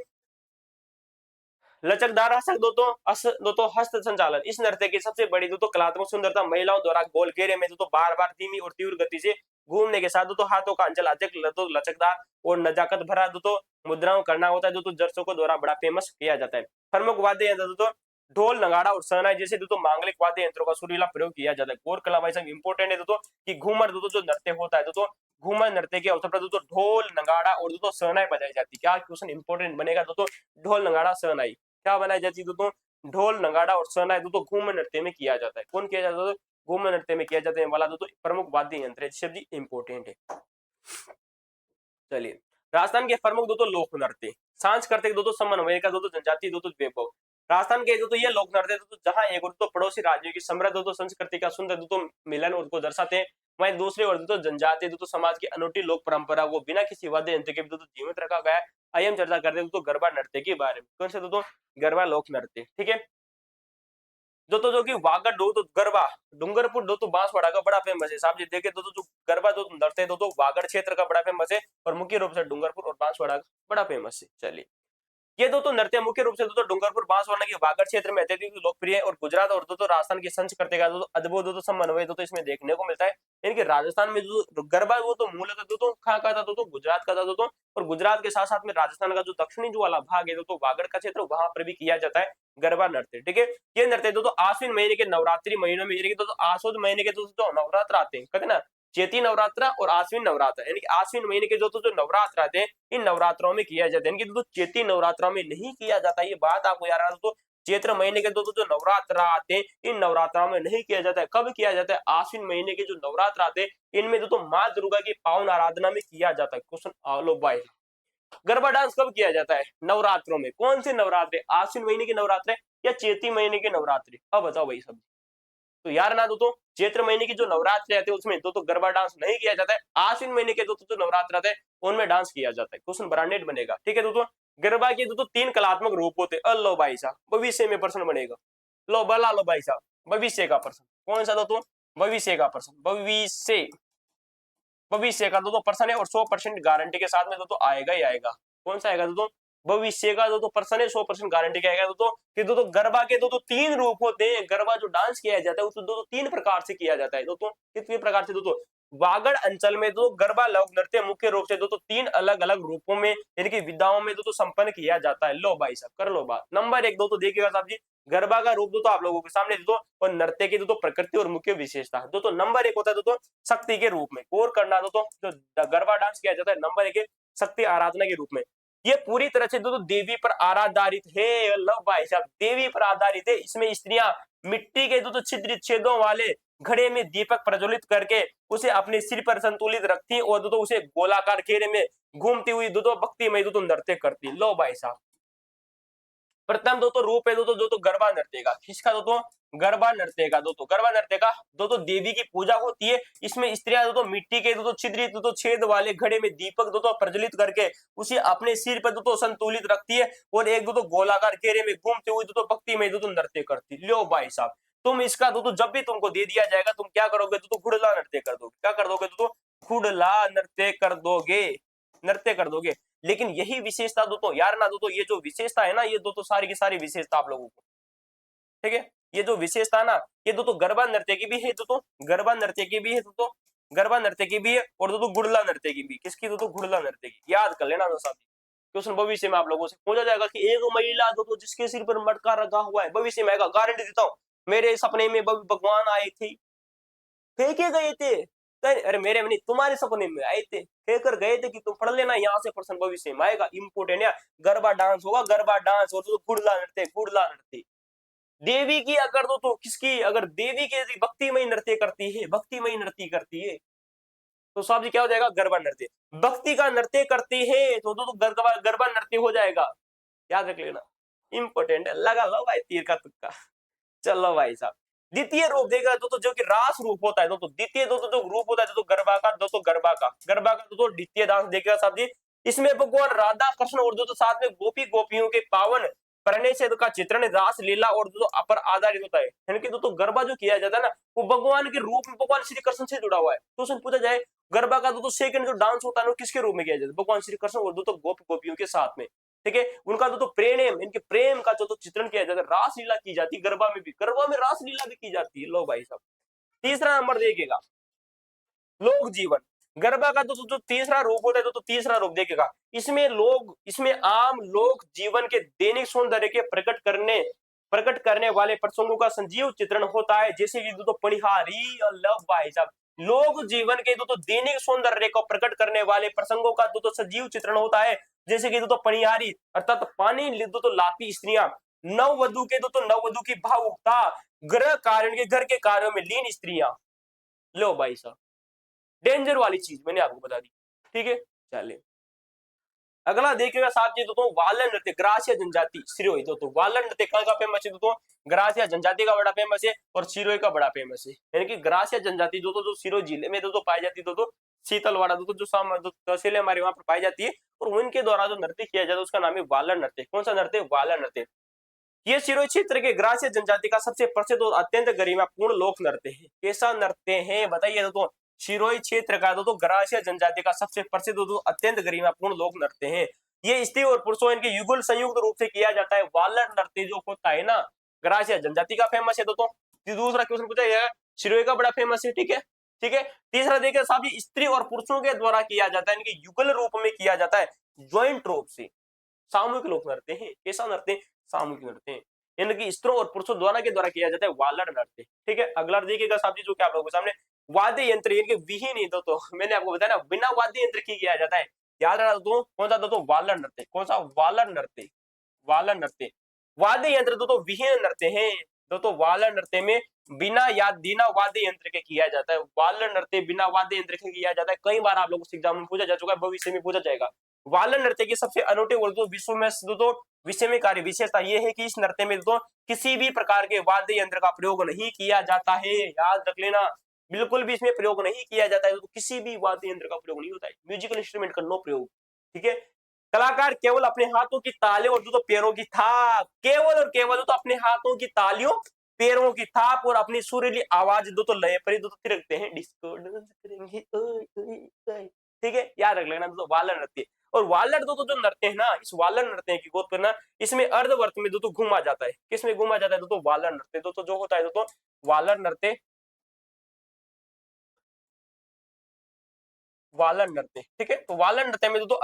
लचकदार हस्त दोस्तों हस्त संचालन, इस नृत्य की सबसे बड़ी दोस्तों कलात्मक सुंदरता महिलाओं द्वारा गोल घेरे में दोस्तों बार बार धीमी और तीव्र गति से घूमने के साथ दोस्तों हाथों का अंचल अधिक लचकदार और नजाकत भरा दोस्तों मुद्राओं करना होता है, दोस्तों दर्शकों द्वारा बड़ा फेमस किया जाता है। प्रमुख वाद्य यंत्र दोस्तों ढोल, नगाड़ा और शहनाई जैसे दोस्तों मांगलिक वाद्य यंत्रों का सुरीला प्रयोग किया जाता है। और कला भाई सब इंपोर्टेंट है दोस्तों कि घूमर दोस्तों जो नृत्य होता है दोस्तों, घूमर नृत्य के अवसर पर दोस्तों ढोल, नगाड़ा और दोस्तों शहनाई बजाई जाती है। क्या क्वेश्चन इंपोर्टेंट बनेगा दोस्तों, ढोल, नगाड़ा, शहनाई क्या बनाई जाती है दोस्तों, ढोल, नगाड़ा और शहनाई दोस्तों घूमर नृत्य में किया जाता है। कौन किया जाता है, घूमर नृत्य में किया जाता है वाला दोस्तों प्रमुख वाद्य यंत्र है, शब्द इंपोर्टेंट है। चलिए राजस्थान के प्रमुख दोस्तों लोक नृत्य, सांस्कृतिक दोस्तों समन्वय का दोस्तों जनजातीय दोस्तों वैभव। राजस्थान के दोस्तों ये लोक नृत्य दोस्तों जहां एक और दोस्तों पड़ोसी राज्यों की समृद्ध दोस्तों संस्कृति का सुंदर दोस्तों मिलन उनको दर्शाते हैं, वहीं दूसरे ओर दोस्तों जनजातीय दोस्तों समाज की अनूठी लोक परंपरा को बिना किसी वाद्य यंत्र के दोस्तों जीवित रखा गया है। आइए हम चर्चा करते हैं दोस्तों गरबा नृत्य के बारे में। कौन से दोस्तों, गरबा लोक नृत्य, ठीक है। जो कि वागड़ दो तो गरबा डूंगरपुर दो तो बांसवाड़ा का बड़ा फेमस है साहब जी। देखे दो जो गरबा दो नृत्य दो तो वागड़ क्षेत्र का बड़ा फेमस है और मुख्य रूप से डूंगरपुर और बांसवाड़ा का बड़ा फेमस है। चलिए ये दो तो नृत्य मुख्य रूप से दो तो डूंगरपुर बांसवाड़ा के वागड़ क्षेत्र में अत्यधिक लोकप्रिय है और गुजरात और दो तो राजस्थान की संस्कृति का दो तो अद्भुत दो तो समन्वय दो तो इसमें देखने को मिलता है। इनके राजस्थान में जो गरबा वो तो मूलतः दो तो कहाँ का था दो तो गुजरात का था दो तो और गुजरात के साथ साथ में राजस्थान का जो दक्षिणी जो वाला भाग है दो तो वागड़ का क्षेत्र वहां पर भी किया जाता है गरबा नृत्य। ठीक है ये नृत्य दो तो आश्विन महीने के नवरात्रि महीनों में यानी कि दो आसोद महीने के दो नवरात्र आते हैं कहते हैं ना चैती नवरात्र और आश्विन नवरात्र यानी कि आश्विन महीने के जो तो जो नवरात्र आते हैं इन नवरात्रों में किया जाता है यानी कि तो चैती नवरात्रों में नहीं किया जाता ये बात आपको याद रखना। तो चैत्र महीने के जो नवरात्र आते हैं इन नवरात्रों में नहीं किया जाता है। कब किया जाता है आश्विन महीने के जो नवरात्र आते हैं इनमें तो माँ दुर्गा की पावन आराधना में किया जाता है। क्वेश्चन आलो बाय गरबा डांस कब किया जाता है नवरात्रों में कौन से नवरात्र आश्विन महीने के नवरात्र या चैती महीने के नवरात्र अब बताओ भाई सब। तो यार ना दो चैत्र महीने की जो नवरात्र आते हैं उसमें दो गरबा डांस नहीं किया जाता है। आश्विन महीने के दो नवरात्र आते हैं उनमें डांस किया जाता है। क्वेश्चन ब्रांडेड बनेगा। ठीक है दोस्तों गरबा के दो तीन कलात्मक रूप होते हैं। लो भाई साहब भविष्य में प्रश्न बनेगा। लो बला लो भाई साहब भविष्य का प्रश्न कौन सा दोस्तों भविष्य का प्रश्न भविष्य का दो प्रश्न है और 100% गारंटी के साथ में दो आएगा ही आएगा। कौन सा आएगा दोस्तों भविष्य का दो प्रश्न है 100% गारंटी का आएगा दोस्तों कि दो गरबा के दो तीन रूप होते हैं। गरबा जो डांस किया जाता है उसको दो तीन प्रकार से किया जाता है दोस्तों कितने प्रकार से दोस्तों वागड़ अंचल में दो गरबा लोक नृत्य मुख्य रूप से दो तीन अलग अलग रूपों में यानी कि विधाओं में दो संपन्न किया जाता है। लो भाई साहब कर लो बात नंबर एक दो तो देखिएगा साहब जी गरबा का रूप दो तो आप लोगों के सामने दो और नृत्य की दो प्रकृति और मुख्य विशेषता दो नंबर एक होता है दो शक्ति के रूप में और करना दो जो गरबा डांस किया जाता है नंबर एक शक्ति आराधना के रूप में ये पूरी तरह से दो देवी पर आधारित है। लव भाई साहब देवी पर आधारित है। इसमें स्त्रियां मिट्टी के दो छिद्रित छेदों वाले घड़े में दीपक प्रज्वलित करके उसे अपने सिर पर संतुलित रखती और दो उसे गोलाकार घेरे में घूमती हुई दो भक्तिमय दो नृत्य करती। लो भाई साहब प्रथम दो तो रूप है दो गरबा नृत्य का किसका दो गरबा नृत्य का दो गरबा नृत्य का दो देवी की पूजा होती है। इसमें स्त्रियां दो मिट्टी के दो छिद्रित दो छेद वाले घड़े में दीपक दो प्रज्वलित करके उसे अपने सिर पर दो संतुलित रखती है और एक दो गोलाकार घेरे में घूमते हुए दो भक्ति में दो नृत्य करती। लो भाई साहब तुम इसका दो जब भी तुमको दे दिया जाएगा तुम क्या करोगे तो घुड़ला नृत्य कर दोगे। क्या कर दोगे तो घुड़ला नृत्य कर दोगे। लेकिन यही विशेषता दो तो यार ना दो तो ये जो विशेषता है ना ये दो तो सारी की सारी विशेषता आप लोगों को ठीक है ये जो विशेषता ना ये दो तो गरबा नृत्य की भी है दो गरबा नृत्य की भी है दो गरबा नृत्य की भी है और दो गुड़ला नृत्य की भी किसकी दो गुड़ला नृत्य की याद कर लेना दोस्तों। क्वेश्चन भविष्य में आप लोगों से पूछा जाएगा कि एक महिला दो जिसके सिर पर मटका रखा हुआ है भविष्य में आएगा गारंटी देता हूँ मेरे सपने में भगवान आए थे फेंके गए थे अरे मेरे में नहीं तुम्हारे सपने में आए थे फेंक कर गए थे कि तुम पढ़ लेना यहाँ से प्रश्न भविष्य में आएगा इंपोर्टेंट है। गरबा डांस होगा गरबा डांस और तो गुड़ला नृत्य देवी की अगर तो किसकी अगर देवी के भक्तिमय नृत्य करती है भक्तिमय नृत्य करती है तो साहब जी क्या हो जाएगा गरबा नृत्य भक्ति का नृत्य करती है तो गरबा नृत्य हो जाएगा। याद रख लेना इंपोर्टेंट है लगा लो भाई तीर का तुक्का। चलो भाई साहब द्वितीय रूप देगा तो जो कि रास रूप होता है तो द्वितीय दो तो जो रूप होता है तो गरबा का गरबा का तो द्वितीय डांस देखेगा साहब जी। इसमें भगवान राधा कृष्ण और जो साथ में गोपी गोपियों के पावन परिणय का चित्रण रास लीला और जो पर आधारित होता है यानी कि तो गरबा जो किया जाता है ना वो भगवान के रूप में भगवान श्री कृष्ण से जुड़ा हुआ है। तो उसमें पूछा जाए गरबा का तो सेकंड जो डांस होता है वो किसके रूप में किया जाता है भगवान श्री कृष्ण और तो गोपियों के साथ में ठीक है उनका तो प्रेम इनके प्रेम का जो चित्रण किया जाता है रासलीला की जाती है गरबा में भी गरबा में रासलीला भी की जाती है। लो भाई साहब तीसरा नंबर देखिएगा लोक जीवन गरबा का जो तीसरा रूप होता है तो तीसरा रूप देखिएगा इसमें आम लोक जीवन के दैनिक सौंदर्य के प्रकट करने वाले प्रसंगों का संजीव चित्रण होता है जैसे कि तो पनिहारी और लव भाई साहब लोक जीवन के तो दैनिक सौंदर्य को प्रकट करने वाले प्रसंगों का तो सजीव चित्रण होता है जैसे कि तो पनिहारी अर्थात पानी तो लाती स्त्रियां नववधु के तो नववधु की भावुकता घर के कार्यों में लीन स्त्रियां। लो भाई साहब डेंजर वाली चीज मैंने आपको बता दी ठीक है। चलिए अगला देखिएगा साहब जी तो वालन नृत्य ग्रासिया जनजाति सिरोही तो वालन नृत्य कहाँ का फेमस है तो ग्रासिया जनजाति का बड़ा फेमस है और सिरोही का बड़ा फेमस है यानी कि ग्रासिया जनजाति जो सिरोही जिले में तो पाई जाती तो शीतलवाड़ा जो तहसील है हमारे वहां पर पाई जाती है और उनके द्वारा जो नृत्य किया जाता है उसका नाम है वालन नृत्य। कौन सा नृत्य वालन नृत्य ये सिरोही क्षेत्र के ग्रासीय जनजाति का सबसे प्रसिद्ध और अत्यंत गरिमापूर्ण लोक नृत्य है। कैसा नृत्य है बताइए दोस्तों? सिरोही क्षेत्र का दोस्तों ग्रासीय जनजाति का सबसे प्रसिद्ध दोस्तों अत्यंत गरिमापूर्ण लोक नृत्य है। ये स्त्री और पुरुषों इनके युगल संयुक्त रूप से किया जाता है। वालर नृत्य जो होता है ना, ग्रासीय जनजाति का फेमस है दोस्तों। दूसरा क्वेश्चन पूछा गया सिरोही का बड़ा फेमस है, ठीक है ठीक है। तीसरा देखिए साहब, ये स्त्री और पुरुषों के द्वारा किया जाता है, इनके युगल रूप में किया जाता है, ज्वाइंट रूप से सामूहिक लोक नृत्य है। कैसा नृत्य? सामूहिक नृत्य है। इनकी स्त्रों और पुरुषों द्वारा के द्वारा किया जाता है वालर नृत्य, ठीक है। अगला देखिएगा साहब जी, जो क्या आप लोगों के सामने वाद्य यंत्र इनके विहीन ही तो मैंने आपको बताया ना, बिना वाद्य यंत्र की किया जाता है। याद रखना दोस्तों, कौन सा दोस्तों? वालर नृत्य। कौन सा? वालर नृत्य। वालर नृत्य वाद्य यंत्र दोस्तों विहीन नृत्य है। दोस्तों वालर नृत्य में बिना वाद्य यंत्र के किया जाता है। वालर नृत्य बिना वाद्य यंत्र के किया जाता है। कई बार आप लोगों से एग्जाम में पूछा जा चुका है, भविष्य में पूछा जाएगा। वालर नृत्य की सबसे अनूठी और विश्व में दोस्तों विषय में कार्य विशेषता यह है कि इस नृत्य में दोस्तों किसी भी प्रकार के वाद्य यंत्र का प्रयोग नहीं किया जाता है। याद रख लेना, बिल्कुल भी इसमें प्रयोग नहीं किया जाता है। तो किसी भी वाद्य यंत्र का प्रयोग नहीं होता है। म्यूजिकल इंस्ट्रूमेंट का नो प्रयोग, ठीक है। कलाकार केवल अपने हाथों की तालियों और दोस्तों पैरों की थाप, केवल और केवल तो अपने हाथों की तालियों, पैरों की थाप और अपनी सुरीली आवाज दोस्तों लय पर दोस्तों थिरकते हैं। डिस्को डांस करेंगे ओए ओए ओए, ठीक है। याद रख लेना दोस्तों वालर नृत्य। और वालर दोस्तों जो नृत्य है ना, इस वालर नृत्य की बात करना, इसमें अर्धवर्त में दोस्तों घूमा जाता है। किसमें घूमा जाता है दोस्तों? वालर नृत्य। दोस्तों जो होता है दोस्तों वालर नृत्य, वालन नृत्य, ठीक है। तो वालन नृत्य में दोस्तों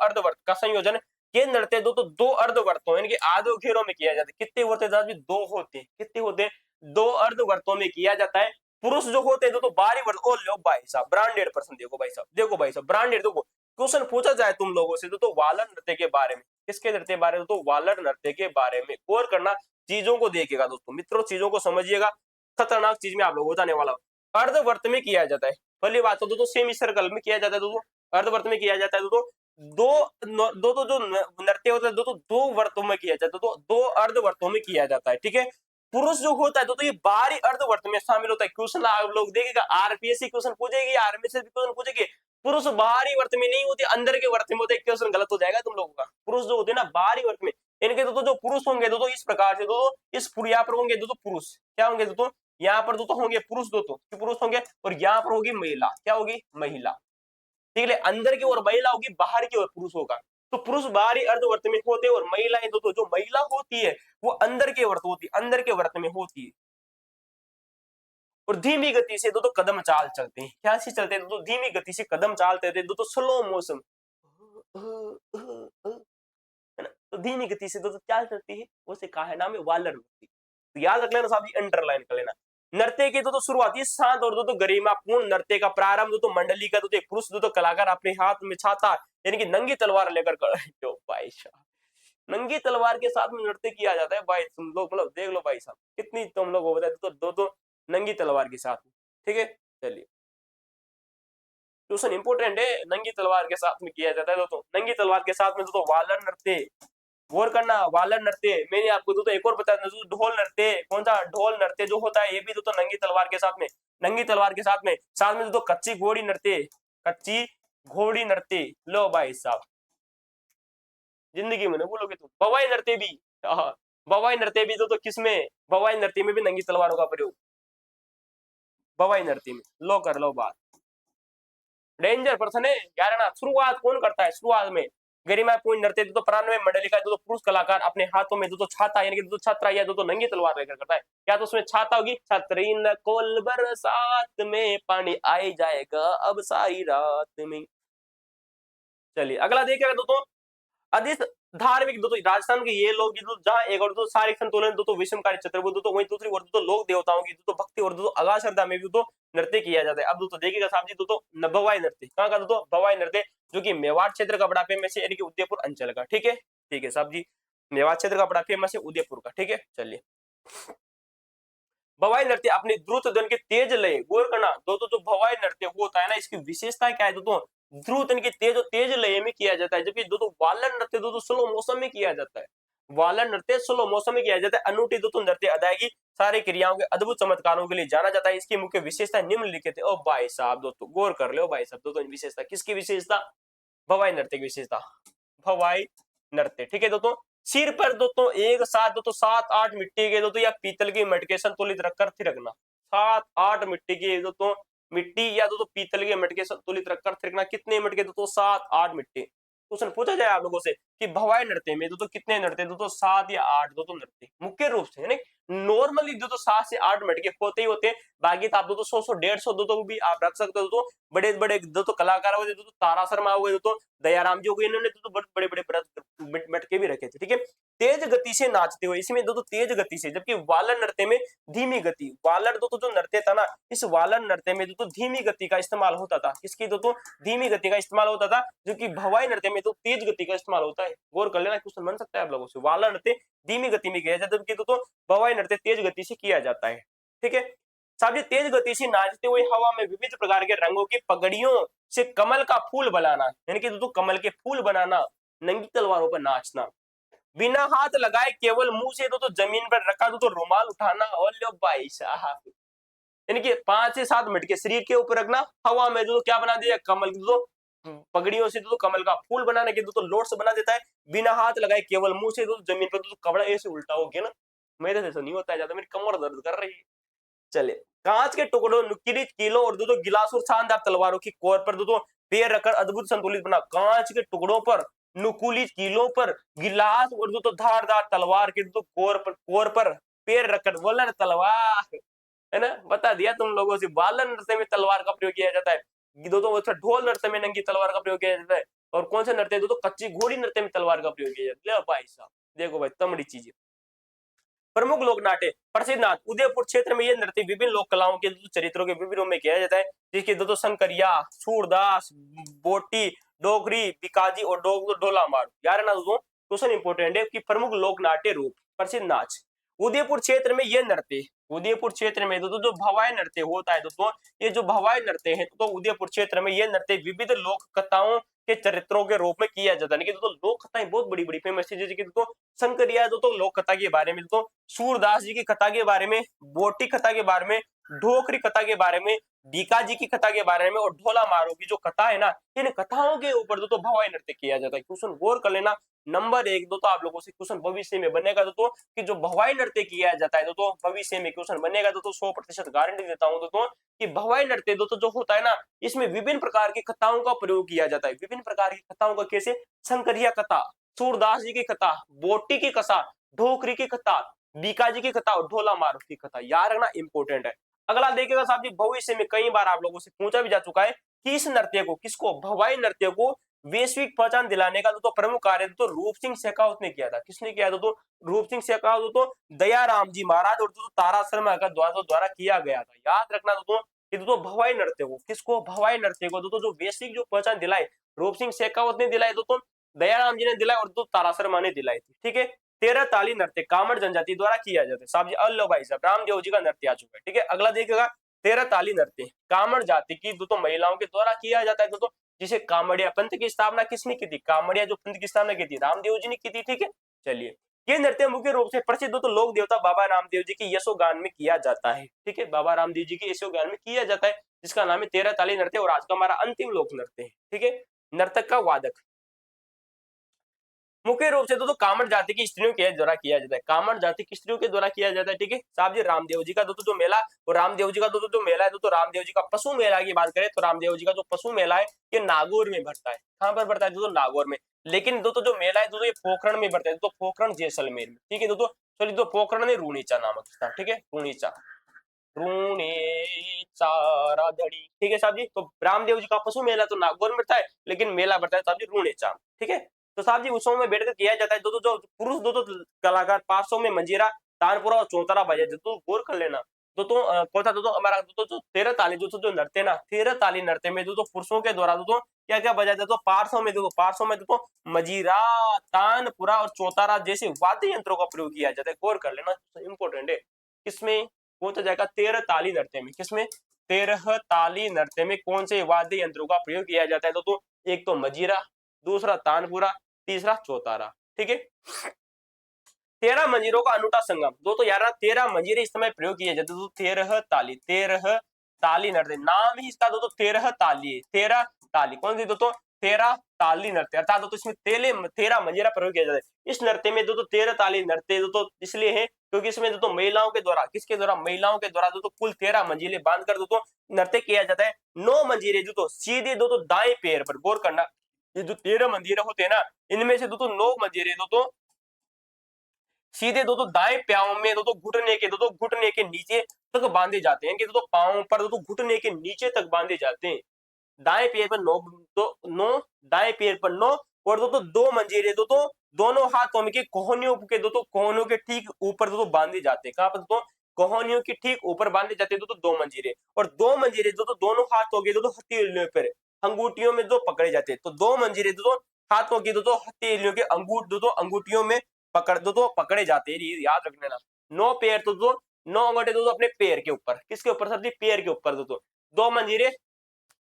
अर्धवर्त का संयोजन, ये नृत्य दोस्तों दो अर्धवर्तों यानी कि आधो घेरों में किया जाता है। कितने होते हैं? दो होते हैं। कितने होते हैं? दो अर्धवर्तों में किया जाता है। पुरुष जो होते हैं दोस्तों बाहरी वर्त। ओ लो भाई साहब, ब्रांडेड पर्सन, देखो भाई साहब, देखो भाई साहब, ब्रांडेड। देखो क्वेश्चन पूछा जाए तुम लोगों से तो वालन नृत्य के बारे में, किसके नृत्य के बारे में? तो वालन नृत्य के बारे में गौर करना, चीजों को देखिएगा दोस्तों, मित्रों चीजों को समझिएगा। खतरनाक चीज में आप लोग हो जाने वाला। अर्धवर्त में किया जाता है। पहली बात तो दोस्तों सेमी सर्कल में किया जाता है दोस्तों, अर्धवर्त में किया जाता है दोस्तों। दो तो जो नृत्य होता है दोस्तों दो वर्तों में किया जाता है, तो दो अर्धवर्तों में किया जाता है, ठीक है। पुरुष जो होता है दोस्तों ये बाहरी अर्धवर्त में शामिल होता है। क्वेश्चन आप लोग देखेगा, आरपीएससी क्वेश्चन पूछेगी, आर्मी से भी क्वेश्चन पूछेगी। पुरुष बाहरी वर्त में नहीं होते, अंदर के वर्त में होते। क्वेश्चन गलत हो जाएगा तुम लोगों का। पुरुष जो होते हैं ना बाहरी वर्त में, इनके दोस्तों जो पुरुष होंगे दोस्तों इस प्रकार से, दोस्तों इस यहाँ पर होंगे दोस्तों पुरुष, क्या होंगे दोस्तों? यहाँ पर दोस्तों होंगे पुरुष, दोस्तों पुरुष होंगे, और यहाँ पर होगी महिला। क्या होगी? महिला, ठीक है। अंदर की ओर महिला होगी, बाहर की ओर पुरुष होगा। तो पुरुष बाहरी अर्धवर्त में होते हैं, और महिलाएं दोस्तों जो महिला होती है वो अंदर के वर्त होती है, अंदर के वर्त में होती है। और धीमी गति से दोस्तों कदम चाल चलते हैं। क्या से चलते हैं दोस्तों? धीमी गति से कदम चाल चलते हैं दोस्तों, स्लो मोशन, है ना। तो धीमी गति से दोस्तों चाल चलती है, उसे कहा है नाम है वालर नृत्य। तो याद रख लेना साहब, अंडरलाइन कर लेना। नृत्य की दोस्तों शुरुआती शांत और दोस्तों गरिमापूर्ण नृत्य का प्रारंभ दोस्तों मंडली का दोस्तों एक पुरुष दोस्तों कलाकार अपने हाथ में छाता यानी कि नंगी तलवार लेकर जो भाई साहब नंगी तलवार के साथ में नृत्य किया जाता है। भाई तुम लोग मतलब देख लो भाई साहब, कितनी तुम लोग हो बताए दो नंगी तलवार के साथ में, ठीक है। चलिए क्वेश्चन इंपोर्टेंट है, नंगी तलवार के साथ में किया जाता है दोस्तों, नंगी तलवार के साथ में दोस्तों वालर नृत्य। गौर करना, वालर नृत्य। मैंने आपको दोस्तों एक और बता दूं, ढोल नृत्य। कौन सा? ढोल नृत्य जो होता है ये भी दोस्तों नंगी तलवार के साथ में, नंगी तलवार के साथ में दोस्तों कच्ची घोड़ी नृत्य, कच्ची घोड़ी नृत्य। लो भाई साहब, जिंदगी में नहीं बोलोगे तुम। बवाई नृत्य भी, हाँ, बवाई नृत्य भी दोस्तों किसमें? बवाई नृत्य में भी नंगी तलवारों का प्रयोग, बवाई नृत्य में। लो कर लो बात, डेंजर पर्सन है। ग्यारह शुरुआत कौन करता है? शुरुआत में गरिमापूर्ण नृत्य दोस्तों प्रारंभ में मंडली का दोस्तों पुरुष कलाकार अपने हाथों में दोस्तों छाता यानी कि दोस्तों छत्रा या दोस्तों नंगी तलवार लेकर करता है। या तो उसमें छाता होगी, छतरी न कोल बरसात में पानी आई जाएगा अब सारी रात में। चलिए अगला देखिएगा दोस्तों, अधिक धार्मिक दोस्तों राजस्थान के ये लोग जहाँ एक और दोस्तों शारीरिक संतुलन दोस्तों विषमकारी चतुर्भुज दोस्तों, वहीं दूसरी ओर दोस्तों लोक देवताओं की दोस्तों भक्ति और दोस्तों अगाध श्रद्धा में भी दोस्तों नृत्य किया जाता है। अब दोस्तों देखिएगा साहब जी, दोस्तों भवाई नृत्य कहाँ का? दोस्तों भवाई नृत्य जो कि मेवाड़ क्षेत्र का बड़ा फेमस है यानी कि उदयपुर अंचल का, ठीक है। ठीक है साहब जी, मेवाड़ क्षेत्र का बड़ा फेमस है उदयपुर का, ठीक है। चलिए भवाई नृत्य अपनी द्रुत ध्वनि के तेज लय, गौर करना दोस्तों जो भवाई नृत्य होता है ना इसकी विशेषता क्या है दोस्तों? द्रुत ध्वनि के तेज लय में किया जाता है, जबकि दोस्तों वालन नृत्य दोस्तों स्लो मोशन में किया जाता है। वालन नृत्य स्लो मोशन में किया जाता है। अनूठी दोस्तों नृत्य अदायगी सारी क्रियाओं के अद्भुत चमत्कारों के लिए जाना जाता है। इसकी मुख्य विशेषता निम्नलिखित है। ओ भाई साहब दोस्तों गौर कर लो भाई साहब, दोस्तों विशेषता किसकी विशेषता? भवाई नृत्य की विशेषता, भवाई नृत्य, ठीक है दोस्तों। सिर पर दोस्तों एक साथ दोस्तों 7-8 मिट्टी के दोस्तों या पीतल की मटके संतुलित रखकर थिरकना। 7-8 मिट्टी की दोस्तों मिट्टी या दोस्तों पीतल के मटके संतुलित रखकर थिरकना। कितने मटके दोस्तों? 7-8 मिट्टी। क्वेश्चन पूछा जाए आप लोगों से कि भवाई नृत्य में दोस्तों कितने नृत्य? दोस्तों 7 या 8 दोस्तों नृत्य मुख्य रूप से, यानी नॉर्मली दोस्तों 7 से 8 मटके होते ही होते हैं। बाकी तो आप दोस्तों 100-150 दोस्तों भी आप रख सकते हो। दोस्तों बड़े बड़े दोस्तों कलाकार हुए, दोस्तों तारा शर्मा हुए, दोस्तों दयाराम जी हो गए, इन्होंने दोस्तों बड़े बड़े मटके भी रखे थे। ठीक है, तेज गति से नाचते हुए, इसमें दोस्तों तेज गति से, जबकि वालन नृत्य में धीमी गति। वालन दोस्तों जो नृत्य था ना, इस वालन नृत्य में दोस्तों धीमी गति का इस्तेमाल होता था। किसकी दोस्तों? धीमी गति का इस्तेमाल होता था, जो कि भवाई नृत्य में तो तेज गति का इस्तेमाल होता है। गौर कर लेना, क्वेश्चन बन सकता है आप लोगों से। वालन नृत्य धीमी गति में किया जाता है, जबकि दोस्तों भवाई नृत्य तेज गति से किया जाता है। ठीक है, साहब जी तेज गति से नाचते हुए हवा में विविध प्रकार के रंगों की पगड़ियों से कमल का फूल बनाना, यानी कि दोस्तों कमल के फूल बनाना, नंगी तलवारों पर नाचना, बिना हाथ लगाए केवल मुंह से तो जमीन पर रखा तो रुमाल उठाना। और लो भाई साहब, यानी कि 5 से 7 मिनट के शरीर के ऊपर रखना, हवा में जो क्या बना दिया? कमल की जो पगड़ियों से तो कमल का फूल बनाने के तो लोट से बना देता है, बिना हाथ लगाए केवल मुंह से तो जमीन पर तो कपड़ा ऐसे उल्टा हो गया ना। मेरे से ऐसा नहीं होता है ज्यादा, मेरी कमर दर्द कर रही है। चले, कांच के टुकड़ों, नुकीली कीलों और दो गिलास और शानदार तलवारों की कोर पर दो पैर रखकर अद्भुत संतुलित बना। कांच के टुकड़ों पर, नुकीली कीलों पर, गिलास और दो धारदार तलवार के दो कोर पर पैर रखकर, बोला तलवार है ना, बता दिया तुम लोगों से। बालन नृत्य में तलवार का प्रयोग किया जाता है। दोस्तों ढोल नृत्य में नंगी तलवार का प्रयोग किया जाता है। और कौन सा नृत्य? दोस्तों कच्ची घोड़ी नृत्य में तलवार का प्रयोग किया जाता है। ले भाई साहब, देखो भाई तमड़ी चीजें। प्रमुख लोक नाट्य, प्रसिद्ध नाच, उदयपुर क्षेत्र में यह नृत्य विभिन्न लोक कलाओं के चरित्रों के विभिन्न रूप में किया जाता है, जिसके दोस्तों शंकरिया, सूरदास, बोटी, डोगरी, बिकाजी और डोला मार। यार है ना दोस्तों, क्वेश्चन इंपोर्टेंट है कि प्रमुख लोक नाट्य रूप, प्रसिद्ध नाच। उदयपुर क्षेत्र में यह नृत्य, उदयपुर क्षेत्र में दोस्तों जो भवाई नृत्य होता है दोस्तों, ये जो भवाई नृत्य है तो उदयपुर क्षेत्र में यह नृत्य विविध लोक कथाओं के चरित्रों के रूप में किया जाता है। लेकिन दोस्तों लोक कथाएं बहुत बड़ी बड़ी फेमस है, जैसे कि दोस्तों शंकरिया दोस्तों लोक कथा के बारे में, दोस्तों सूरदास जी की कथा के बारे में, बोटी कथा के बारे में, ढोकरी कथा के बारे में, बीका जी की कथा के बारे में और ढोला मारो की जो कथा है ना, इन कथाओं के ऊपर दोस्तों भवाई नृत्य किया जाता है। क्वेश्चन गौर कर लेना, नंबर 1 दोस्तों आप लोगों से क्वेश्चन भविष्य में बनेगा दोस्तों कि जो भवाई नृत्य किया जाता है दोस्तों भविष्य में क्वेश्चन बनेगा दोस्तों, 100% गारंटी देता हूं दोस्तों कि भवाई नृत्य दोस्तों जो होता है ना, इसमें विभिन्न प्रकार की कथाओं का प्रयोग किया जाता है। विभिन्न प्रकार की कथाओं का, कैसे? शंकरिया कथा, सूरदास जी की कथा, बोटी की कथा, ढोकरी की कथा, बीकाजी की कथा और ढोला मारो की कथा। याद रखना इंपॉर्टेंट है। अगला देखिएगा साहब जी, भविष्य में कई बार आप लोगों से पूछा भी जा चुका है कि इस नृत्य को, किसको? भवाई नृत्य को वैश्विक पहचान दिलाने का तो प्रमुख कार्य तो रूप सिंह शेखावत ने किया था। किसने किया था? तो रूप सिंह शेखावत तो दयाराम जी महाराज और तो तारा शर्मा का द्वारा किया गया था। याद रखना दोस्तों कि दोस्तों भवाई नृत्य को, किसको? भवाई नृत्य को दोस्तों जो वैश्विक जो पहचान दिलाई, रूप सिंह शेखावत ने दिलाई दोस्तों, दयाराम जी ने दिलाई और तो तारा शर्मा ने दिलाई थी। ठीक है, 13 ताली नृत्य कामड़ जनजाति द्वारा किया जाता है। साहब जी अल्लो भाई साहब, रामदेव जी का नृत्य आ चुका है। ठीक है, अगला देखिएगा 13 ताली नृत्य कामड़ जाति की दोस्तों महिलाओं के द्वारा किया जाता है दोस्तों, जिसे कामड़िया पंथ की स्थापना किसने की थी? कामड़िया जो पंथ की स्थापना की थी, रामदेव जी ने की थी। ठीक है, चलिए ये नृत्य मुख्य रूप से प्रसिद्ध तो लोक देवता बाबा रामदेव जी की यशोगान में किया जाता है। ठीक है, बाबा रामदेव जी की यशोगान में किया जाता है, जिसका नाम है 13 ताली नृत्य और आज का हमारा अंतिम लोक नृत्य है। ठीक है, नर्तक का वादक, मुख्य रूप से तो कामड़ जाति की स्त्रियों के द्वारा किया जाता है। कामड़ जाति की स्त्रियों के द्वारा किया जाता है। ठीक है साहब जी, रामदेव जी का दोस्तों जो मेला, और रामदेव जी का दोस्तों जो मेला है दोस्तों, रामदेव जी का पशु मेला की बात करें तो रामदेव जी का जो पशु मेला है ये नागौर में भरता है। कहां पर भरता है दोस्तों? नागौर में। लेकिन दोस्तों जो मेला है दोस्तों ये पोखरण में भरता है दोस्तों, पोखरण जैसलमेर में। ठीक है दोस्तों, सॉरी दोस्तों पोखरण में रूणीचा नामक स्थान। ठीक है, रूणीचा, रूणीचा राधड़ी। ठीक है साहब जी, तो रामदेव जी का पशु मेला तो नागौर में भरता है, लेकिन मेला भरता है साहब जी रूणीचा। ठीक है, तो साहब जी उत्सव में बैठकर किया जाता है दोस्तों, जो पुरुष दोस्तों कलाकार 500 में मंजीरा, तानपुरा और चौतारा बजाते दोस्तों। गौर कर लेना दोस्तों, कौन सा दोस्तों? हमारा दोस्तों जो 13 ताली दोस्तों जो नृत्य ना, 13 ताली नृत्य में दोस्तों पुरुषों के द्वारा दोस्तों क्या क्या बजाते दोस्तों? 500 में दोस्तों, 500 में दोस्तों मजीरा, तानपुरा और चौतारा जैसे वाद्य यंत्रों का प्रयोग किया जाता है। गौर कर लेना, इंपॉर्टेंट है। किसमें कौन सा जाएगा? 13 ताली नृत्य में। किसमें? 13 ताली नृत्य में कौन से वाद्य यंत्रों का प्रयोग किया जाता है दोस्तों? एक तो मजीरा, दूसरा तानपुरा, तीसरा चौतारा। ठीक है, 13 मंजीरों का अनूठा संगम दोस्तों। यार 13 मंजीरे इस समय प्रयोग किए जाते हैं। 13 ताली, 13 ताली नृत्य, नाम ही इसका दोस्तों 13 ताली है। 13 ताली कौन सी दोस्तों? तेरह ताली नृत्य, अर्थात दोस्तों इसमें 13 मंजीरा प्रयोग किया जाता है। इस नृत्य में दोस्तों 13 ताली नृत्य दोस्तों इसलिए है क्योंकि इसमें दोस्तों महिलाओं के द्वारा, किसके द्वारा, महिलाओं के द्वारा दोस्तों कुल 13 मंजिले बांधकर दोस्तों नृत्य किया जाता है। 9 मंजीरे दोस्तों सीधे दोस्तों दाएं पैर पर, गौर करना, ये जो 13 मंजीरे होते हैं ना, इनमें से दोस्तों 9 मंजीरे दोस्तों सीधे दोस्तों दाएं पांव में दोस्तों घुटने के नीचे तक बांधे जाते हैं, कि दोस्तों पांव पर दोस्तों घुटने के नीचे तक बांधे जाते हैं। दाएं पैर पर 9, दाएं पैर पर 9, और दोस्तों 2 मंजीरे दोस्तों दोनों हाथों में के कोहनियों के ठीक ऊपर दोस्तों बांधे जाते हैं। कहां पर दोस्तों, कोहनियों के ठीक ऊपर बांधे जाते हैं दोस्तों 2 मंजीरे, और 2 मंजीरे दोस्तों दोनों हाथों के दोस्तों हथेलियों पर, अंगूठियों में दोस्तों पकड़े जाते हैं। तो 2 मंजीरे दोस्तों हाथों की दोस्तों हथेलियों के अंगूठियों में पकड़े जाते हैं, ये याद रख लेना। 9 पैर तो 9 अंगूठे दोस्तों अपने पैर के ऊपर, किसके ऊपर सर जी, पैर के ऊपर दोस्तों, 2 मंजीरे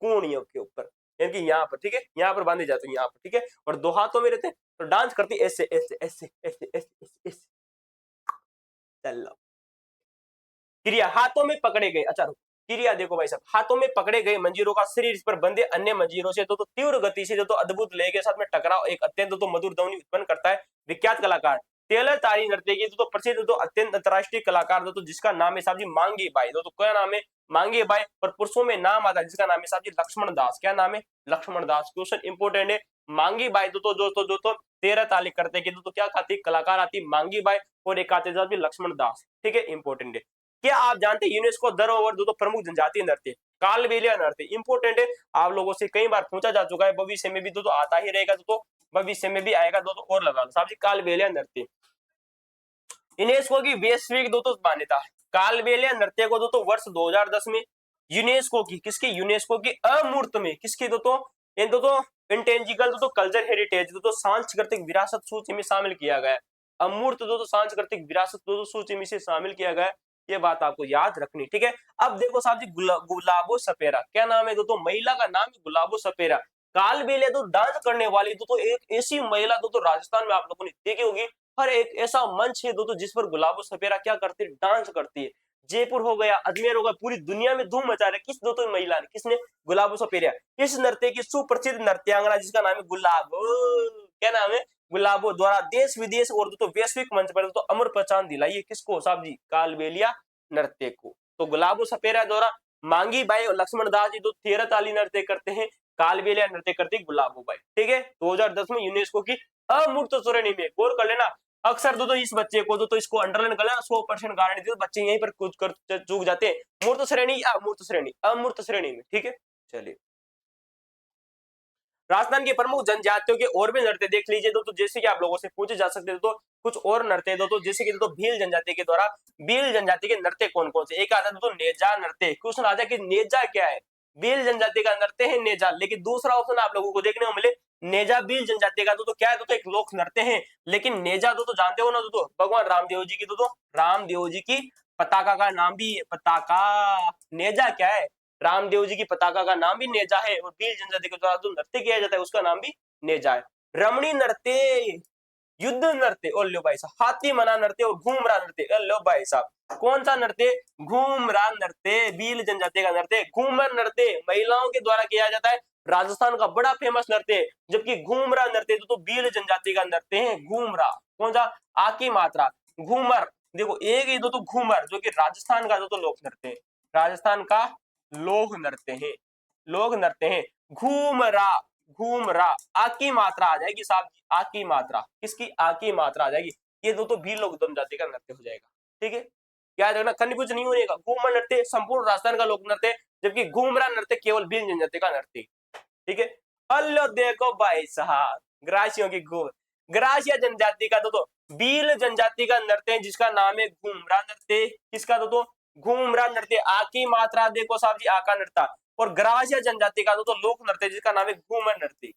कूणियों के ऊपर, यानी कि यहाँ पर, ठीक है, यहाँ पर बांधे जाते हैं, यहाँ पर, ठीक है, और 2 हाथों में रहते हैं। तो डांस करती ऐसे ऐसे ऐसे ऐसे ऐसे ऐसे, चलो क्रिया, हाथों में पकड़े गए, अच्छा क्रिया देखो भाई साहब, हाथों में पकड़े गए मंजीरों का शरीर पर बंधे अन्य मंजीरों से तो तीव्र गति से अद्भुत लय के साथ में टकराव एक अत्यंत मधुर ध्वनि उत्पन्न करता है। विख्यात कलाकार टेलर तारी नृत्य की प्रसिद्ध अत्यंत अंतरराष्ट्रीय कलाकार जिसका नाम है साहब जी मांगी बाई, क्या नाम है, मांगी बाई, और पुरुषों में नाम आता है जिसका नाम है साहब जी लक्ष्मण दास, क्या नाम है, लक्ष्मण दास। क्वेश्चन इंपोर्टेंट है, मांगी बाई दोस्तों 13 ताली करते हैं, तो क्या खाती कलाकार आती मांगी बाई, और एक आते साहब जी लक्ष्मण दास, ठीक है, इंपोर्टेंट है। क्या आप जानते हैं यूनेस्को धरोहर दोस्तों प्रमुख जनजातीय नृत्य कालबेलिया नृत्य, इंपोर्टेंट है, आप लोगों से कई बार पूछा जा चुका है, भविष्य में भी दोस्तों आता ही रहेगा दोस्तों, भविष्य में भी आएगा दोस्तों, और लगा लो साहब जी कालबेलिया नृत्य। यूनेस्को की वैश्विक दोस्तों मान्यता, कालबेलिया नृत्य को दोस्तों वर्ष 2010 में यूनेस्को की, किसकी, यूनेस्को की अमूर्त में, किसकी दोस्तों, इन दोस्तों इंटेंजिबल दोस्तों कल्चर हेरिटेज दोस्तों सांस्कृतिक विरासत सूची में शामिल किया गया है। अमूर्त दोस्तों सांस्कृतिक विरासत दोस्तों सूची में से शामिल किया गया है, ये बात आपको याद रखनी, ठीक है। अब देखो साहब जी गुलाबो सपेरा, क्या नाम है दोस्तों, महिला का नाम है गुलाबो सपेरा। कालबेलिया तो डांस करने वाली दोस्तों एक ऐसी महिला दोस्तों राजस्थान में आप लोगों ने देखी होगी, हर एक ऐसा मंच है दोस्तों जिस पर गुलाबो सपेरा क्या करती है, डांस करती है। जयपुर हो गया, अजमेर हो गया, पूरी दुनिया में धूम मचा रहा है, किस दोस्तों महिला ने, किसने, गुलाबो सपेरा। इस नृत्य की सुप्रसिद्ध नृत्यांगना जिसका नाम है गुलाबो, क्या नाम है, गुलाबो, द्वारा देश विदेश और दोस्तों वैश्विक मंच पर दोस्तों अमर पहचान दिलाई है, किसको साहब जी, कालबेलिया नृत्य को। तो गुलाबो सपेरा द्वारा मांगी बाई और लक्ष्मण दास जी 13 ताली नृत्य करते हैं, कालबेलिया नृत्य करती गुलाबो बाई, ठीक है। 2010 में यूनेस्को की अमूर्त श्रेणी में, गौर कर लेना, अक्सर दोस्तों इस बच्चे को दोस्तों इसको अंडरलाइन कर लेना, 100% गारंटी, बच्चे यहीं पर कुछ कर चूक जाते हैं, मूर्त श्रेणी या अमूर्त श्रेणी, अमूर्त श्रेणी में, ठीक है। चलिए राजस्थान के प्रमुख जनजातियों के और भी नृत्य देख लीजिए दोस्तों, जैसे कि आप लोगों से पूछे जा सकते हैं तो कुछ और नृत्य दोस्तों, जैसे कि दोस्तों भील जनजाति के द्वारा, भील जनजाति के नृत्य कौन कौन से, एक आता है दोस्तों नेजा नृत्य, क्वेश्चन आ जाए कि नेजा क्या है, भील जनजाति का नृत्य है नेजा, लेकिन दूसरा ऑप्शन आप लोगों को देखने को मिले नेजा भील जनजाति का दोस्तों क्या है, दोस्तों एक लोक नृत्य है, लेकिन नेजा दोस्तों जानते हो ना दोस्तों, भगवान रामदेव जी की, दोस्तों रामदेव जी की पताका का नाम भी पताका, नेजा क्या है, रामदेव जी की पताका का नाम भी नेजा है, और भील जनजाति के द्वारा जो नृत्य किया जाता है उसका नाम भी नेजा है। रमणी नृत्य, युद्ध नृत्य, और लो भाई साहब हाथी मना नृत्य और घूमरा नृत्य, लो भाई साहब कौन सा नृत्य, घूमरा नृत्य, भील जनजाति का नृत्य। घूमर नृत्य महिलाओं के द्वारा किया जाता है, राजस्थान का बड़ा फेमस नृत्य, जबकि घूमरा नृत्य तो भील जनजाति का नृत्य है। घूमरा कौन सा, आ की मात्रा, घूमर, देखो एक ही दोस्तों घूमर जो कि राजस्थान का दोस्तों लोक नृत्य है, राजस्थान का लोक नृत्य है, लोक नृत्य है। घूमरा, घूमरा, आ की मात्रा आ जाएगी साहब, आ की मात्रा, किसकी, आ की मात्रा आ जाएगी, ये दोस्तों भील लोक जनजाति का नृत्य हो जाएगा, ठीक है। क्या रखना, कंफ्यूज नहीं होगा, घूमर नृत्य संपूर्ण राजस्थान का लोक नृत्य, जबकि घूमरा नृत्य केवल भील जनजाति का नृत्य, ठीक है। अल्लो देखो भाई साहब ग्रासियों की घूम, ग्रासिया जनजाति का दोस्तों भील जनजाति का नृत्य जिसका नाम है घूमरा नृत्य, किसका दोस्तों, घूमरा नृत्य, आ की मात्रा देखो साहब जी, आ का नृत्य, और ग्रासिया जनजाति का दोस्तों लोक नृत्य जिसका नाम है घूमर नृत्य।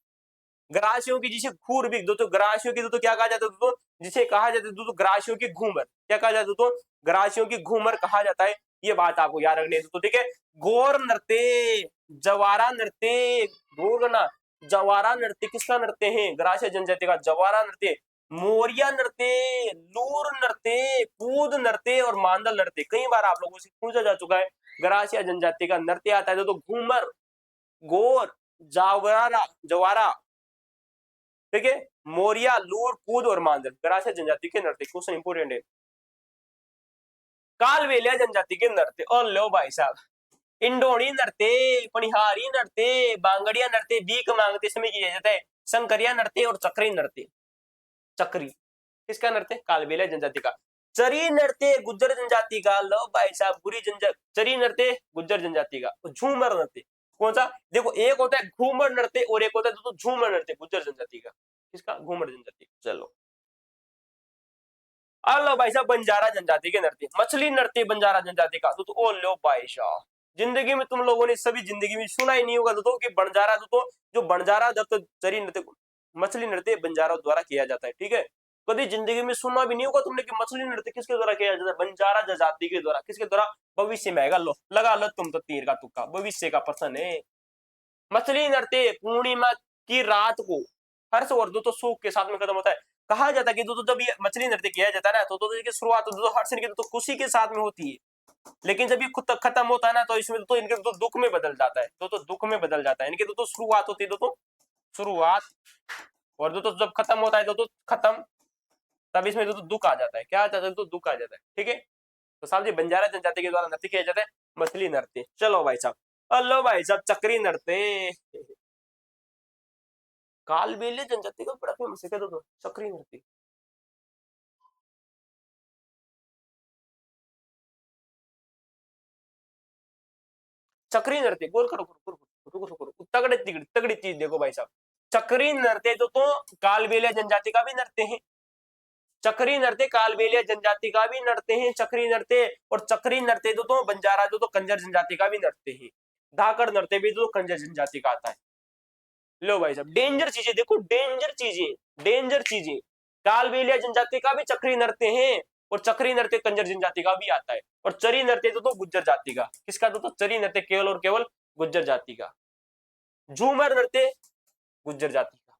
ग्रासियों की जिसे खूर भी दोस्तों, ग्रासियों की दोस्तों क्या कहा जाता है दोस्तों, जिसे कहा जाता है दोस्तों ग्रासियों की घूमर, क्या कहा जाता है दोस्तों, ग्रासियों की घूमर कहा जाता है, ये बात आपको याद रखनी है दोस्तों, ठीक है। गौर नृत्य, जवारा नृत्य, गोरना, जवारा नृत्य किसका नृत्य है, ग्रासिया जनजाति का जवारा नृत्य। मोरिया नृत्य, लूर नृत्य, कूद नृत्य और मांडल नृत्य, कई बार आप लोगों से पूछा जा चुका है। ग्रासिया जनजाति का नृत्य आता है तो घूमर, गौर, जावरा जवारा, ठीक है, मोरिया, लूर, कूद और मांदर ग्रासीय जनजाति के नृत्य। क्वेश्चन इंपोर्टेंट है। कालबेलिया जनजाति के नृत्य, और लो भाई साहब, इंडोनी नृत्य, पनिहारी नृत्य, बांगड़िया नृत्य भीख मांगते समय किया जाता है। शंकरिया नृत्य और चक्री नृत्य। चक्री किसका नृत्य? कालबेलिया जनजाति का। चरी नृत्य गुज्जर जनजाति का। लो भाई साहब, बुरी जनजाति, चरी नृत्य गुज्जर जनजाति का। झूमर नृत्य कौन सा? देखो, एक होता है घूमर नृत्य और एक होता है तो झूमर नृत्य गुज्जर जनजाति का। किसका? घूमर जनजाति। चलो लो भाई साहब, बंजारा जनजाति के नृत्य। मछली नृत्य बंजारा जनजाति का। तो ओ लो भाई साहब, जिंदगी में तुम लोगों ने सभी जिंदगी में सुना ही नहीं होगा तो कि बंजारा जो बंजारा जब तो चरी नृत्य, मछली नृत्य बंजारा द्वारा किया जाता है, ठीक है। कभी जिंदगी में सुना भी नहीं होगा तुमने कि मछली नृत्य किसके द्वारा किया जाता है? बंजारा जनजाति के द्वारा। किसके द्वारा? भविष्य में आएगा। लो लगा लो तुम तो तीर का तुक्का, भविष्य का प्रश्न है। मछली नृत्य पूर्णिमा की रात को हर्ष और तो शोक के साथ में खत्म होता है। कहा जाता है कि जब ये मछली नृत्य किया जाता है ना तो इसकी शुरुआत हर्ष की तो खुशी के साथ में होती है, लेकिन जब ये खुद तक खत्म होता है ना तो इसमें तो इनके तो दुख में बदल जाता है। तो दुख में बदल जाता है। इनके तो शुरुआत होती है तो शुरुआत, और तो जब खत्म होता है तो खत्म, तब इसमें तो दुख आ जाता है। क्या आ जाता है? तो दुख आ जाता है, ठीक है। तो साहब जी, बंजारा जनजाति के द्वारा नृत्य किया जाता है मछली नृत्य। चलो भाई साहब, हेलो भाई साहब, चक्री नृत्य। कालबेलिया जनजाति का बड़ा फेमस है, क्या तो चक्री नृत्य। चक्री नृत्य गोल करो, तगड़ी तगड़ी तगड़ी चीज देखो भाई साहब। चक्री नृत्य तो कालबेलिया जनजाति का भी नृत्य है। चक्री नृत्य कालबेलिया जनजाति का भी नृत्य है चक्री नृत्य। और चक्री नृत्य तो बंजारा तो कंजर जनजाति का भी नृत्य है। धाकड़ नृत्य भी तो कंजर जनजाति का आता है। लो भाई साहब, डेंजर चीजें देखो, डेंजर चीजें, डेंजर चीजें। कालबेलिया जनजाति का भी चक्री नृत्य है और चक्री नृत्य कंजर जनजाति का भी आता है। और चरी नृत्य तो गुज्जर जाति का। किसका? तो चरी नृत्य केवल और केवल गुज्जर जाति का। झूमर नृत्य गुज्जर जाति का।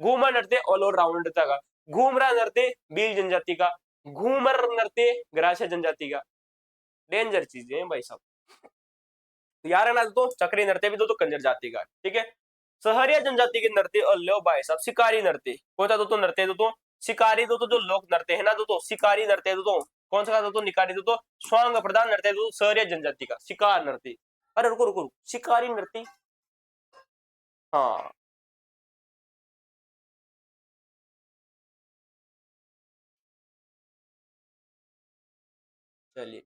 घूमर नृत्य ऑल राउंड का। घूमरा नृत्य भील जनजाति का। घूमर नृत्य ग्रासीय जनजाति का। डेंजर चीजें हैं भाई साहब। यार है ना, तो चक्री नृत्य भी तो कंजर जाति का, ठीक है। सहरिया जनजाति के नृत्य और लो भाई साहब, शिकारी नृत्य कौन सा? तो नृत्य तो शिकारी तो जो लोक नृत्य है ना तो शिकारी नृत्य तो कौन सा? तो निकारी तो स्वांग प्रधान नृत्य तो सहरिया जनजाति का शिकार नृत्य। अरे रुको रुको, शिकारी नृत्य, हाँ चलिए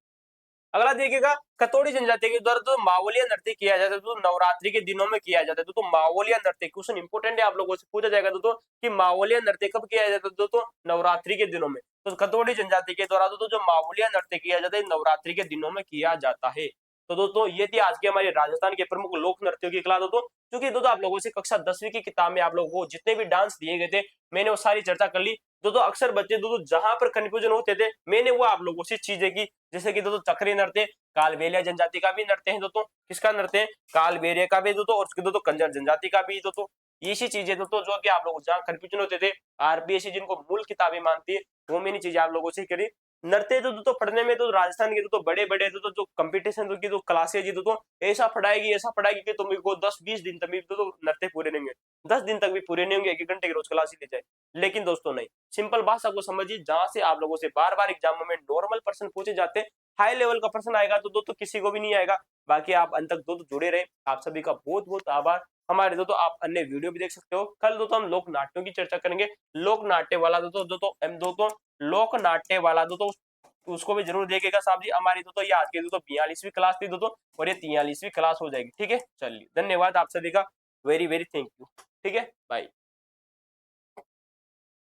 अगला देखिएगा। खतोड़ी जनजाति के द्वारा तो मावलिया नृत्य किया जाता है तो नवरात्रि के दिनों में किया जाता है। तो मावलिया नृत्य क्वेश्चन इंपोर्टेंट है, आप लोगों से पूछा जाएगा कि मावलिया नृत्य कब किया जाता है? तो नवरात्रि के दिनों में। तो खतोड़ी जनजाति के द्वारा तो जो मावलिया नृत्य किया जाता है नवरात्रि के दिनों में किया जाता है। तो दोस्तों ये थी आज के हमारे राजस्थान के प्रमुख लोक नृत्यों की क्लास। दोस्तों क्योंकि दोस्तों आप लोगों से कक्षा 10वीं की किताब में आप लोगों को जितने भी डांस दिए गए थे मैंने वो सारी चर्चा कर ली। दोस्तों अक्सर बच्चे दोस्तों जहां पर कंफ्यूजन होते थे मैंने वो आप लोगों से चीजें की, जैसे कि दोस्तों चक्री नृत्य कालबेलिया जनजाति का भी नृत्य है दोस्तों। किसका नृत्य है? कालबेलिया का भी दोस्तों, और उसके दोस्तों कंजर जनजाति का भी दोस्तों। ये चीजें दोस्तों जो कि आप लोग जहाँ कंफ्यूजन होते थे, आरबीएससी जिनको मूल किताबें मानती है वो मैंने चीजें आप लोगों से करी। नृत्य तो पढ़ने में तो राजस्थान के तो बड़े बड़े जो कंपटीशन की जो क्लासेज जी तो ऐसा पढ़ाएगी कि तुमको 10-20 दिन तक भी तो नृत्य पूरे नहीं होंगे, 10 दिन तक भी पूरे नहीं होंगे, 1 घंटे की रोज क्लास ही ले जाए। लेकिन दोस्तों नहीं, सिंपल भाषा को समझिए, जहां से आप लोगों से बार बार एग्जाम में नॉर्मल पर्सन पूछे जाते हैं, हाई लेवल का पर्सन आएगा तो किसी को भी नहीं आएगा। बाकी आप अंत तक दोस्तों जुड़े रहे। आप सभी का बहुत बहुत आभार। हमारे दोस्तों आप अन्य वीडियो भी देख सकते हो। कल दोस्तों हम लोक नाट्यों की चर्चा करेंगे। लोक नाट्य वाला दोस्तों लोक नाट्य वाला दोस्तों उसको भी जरूर देखिएगा साहब जी। हमारी दोस्तों ये आज की दोस्तों 42वीं क्लास थी दोस्तों, और ये 43वीं क्लास हो जाएगी, ठीक है। चलिए धन्यवाद आप सभी का, वेरी वेरी थैंक यू, ठीक है, बाय।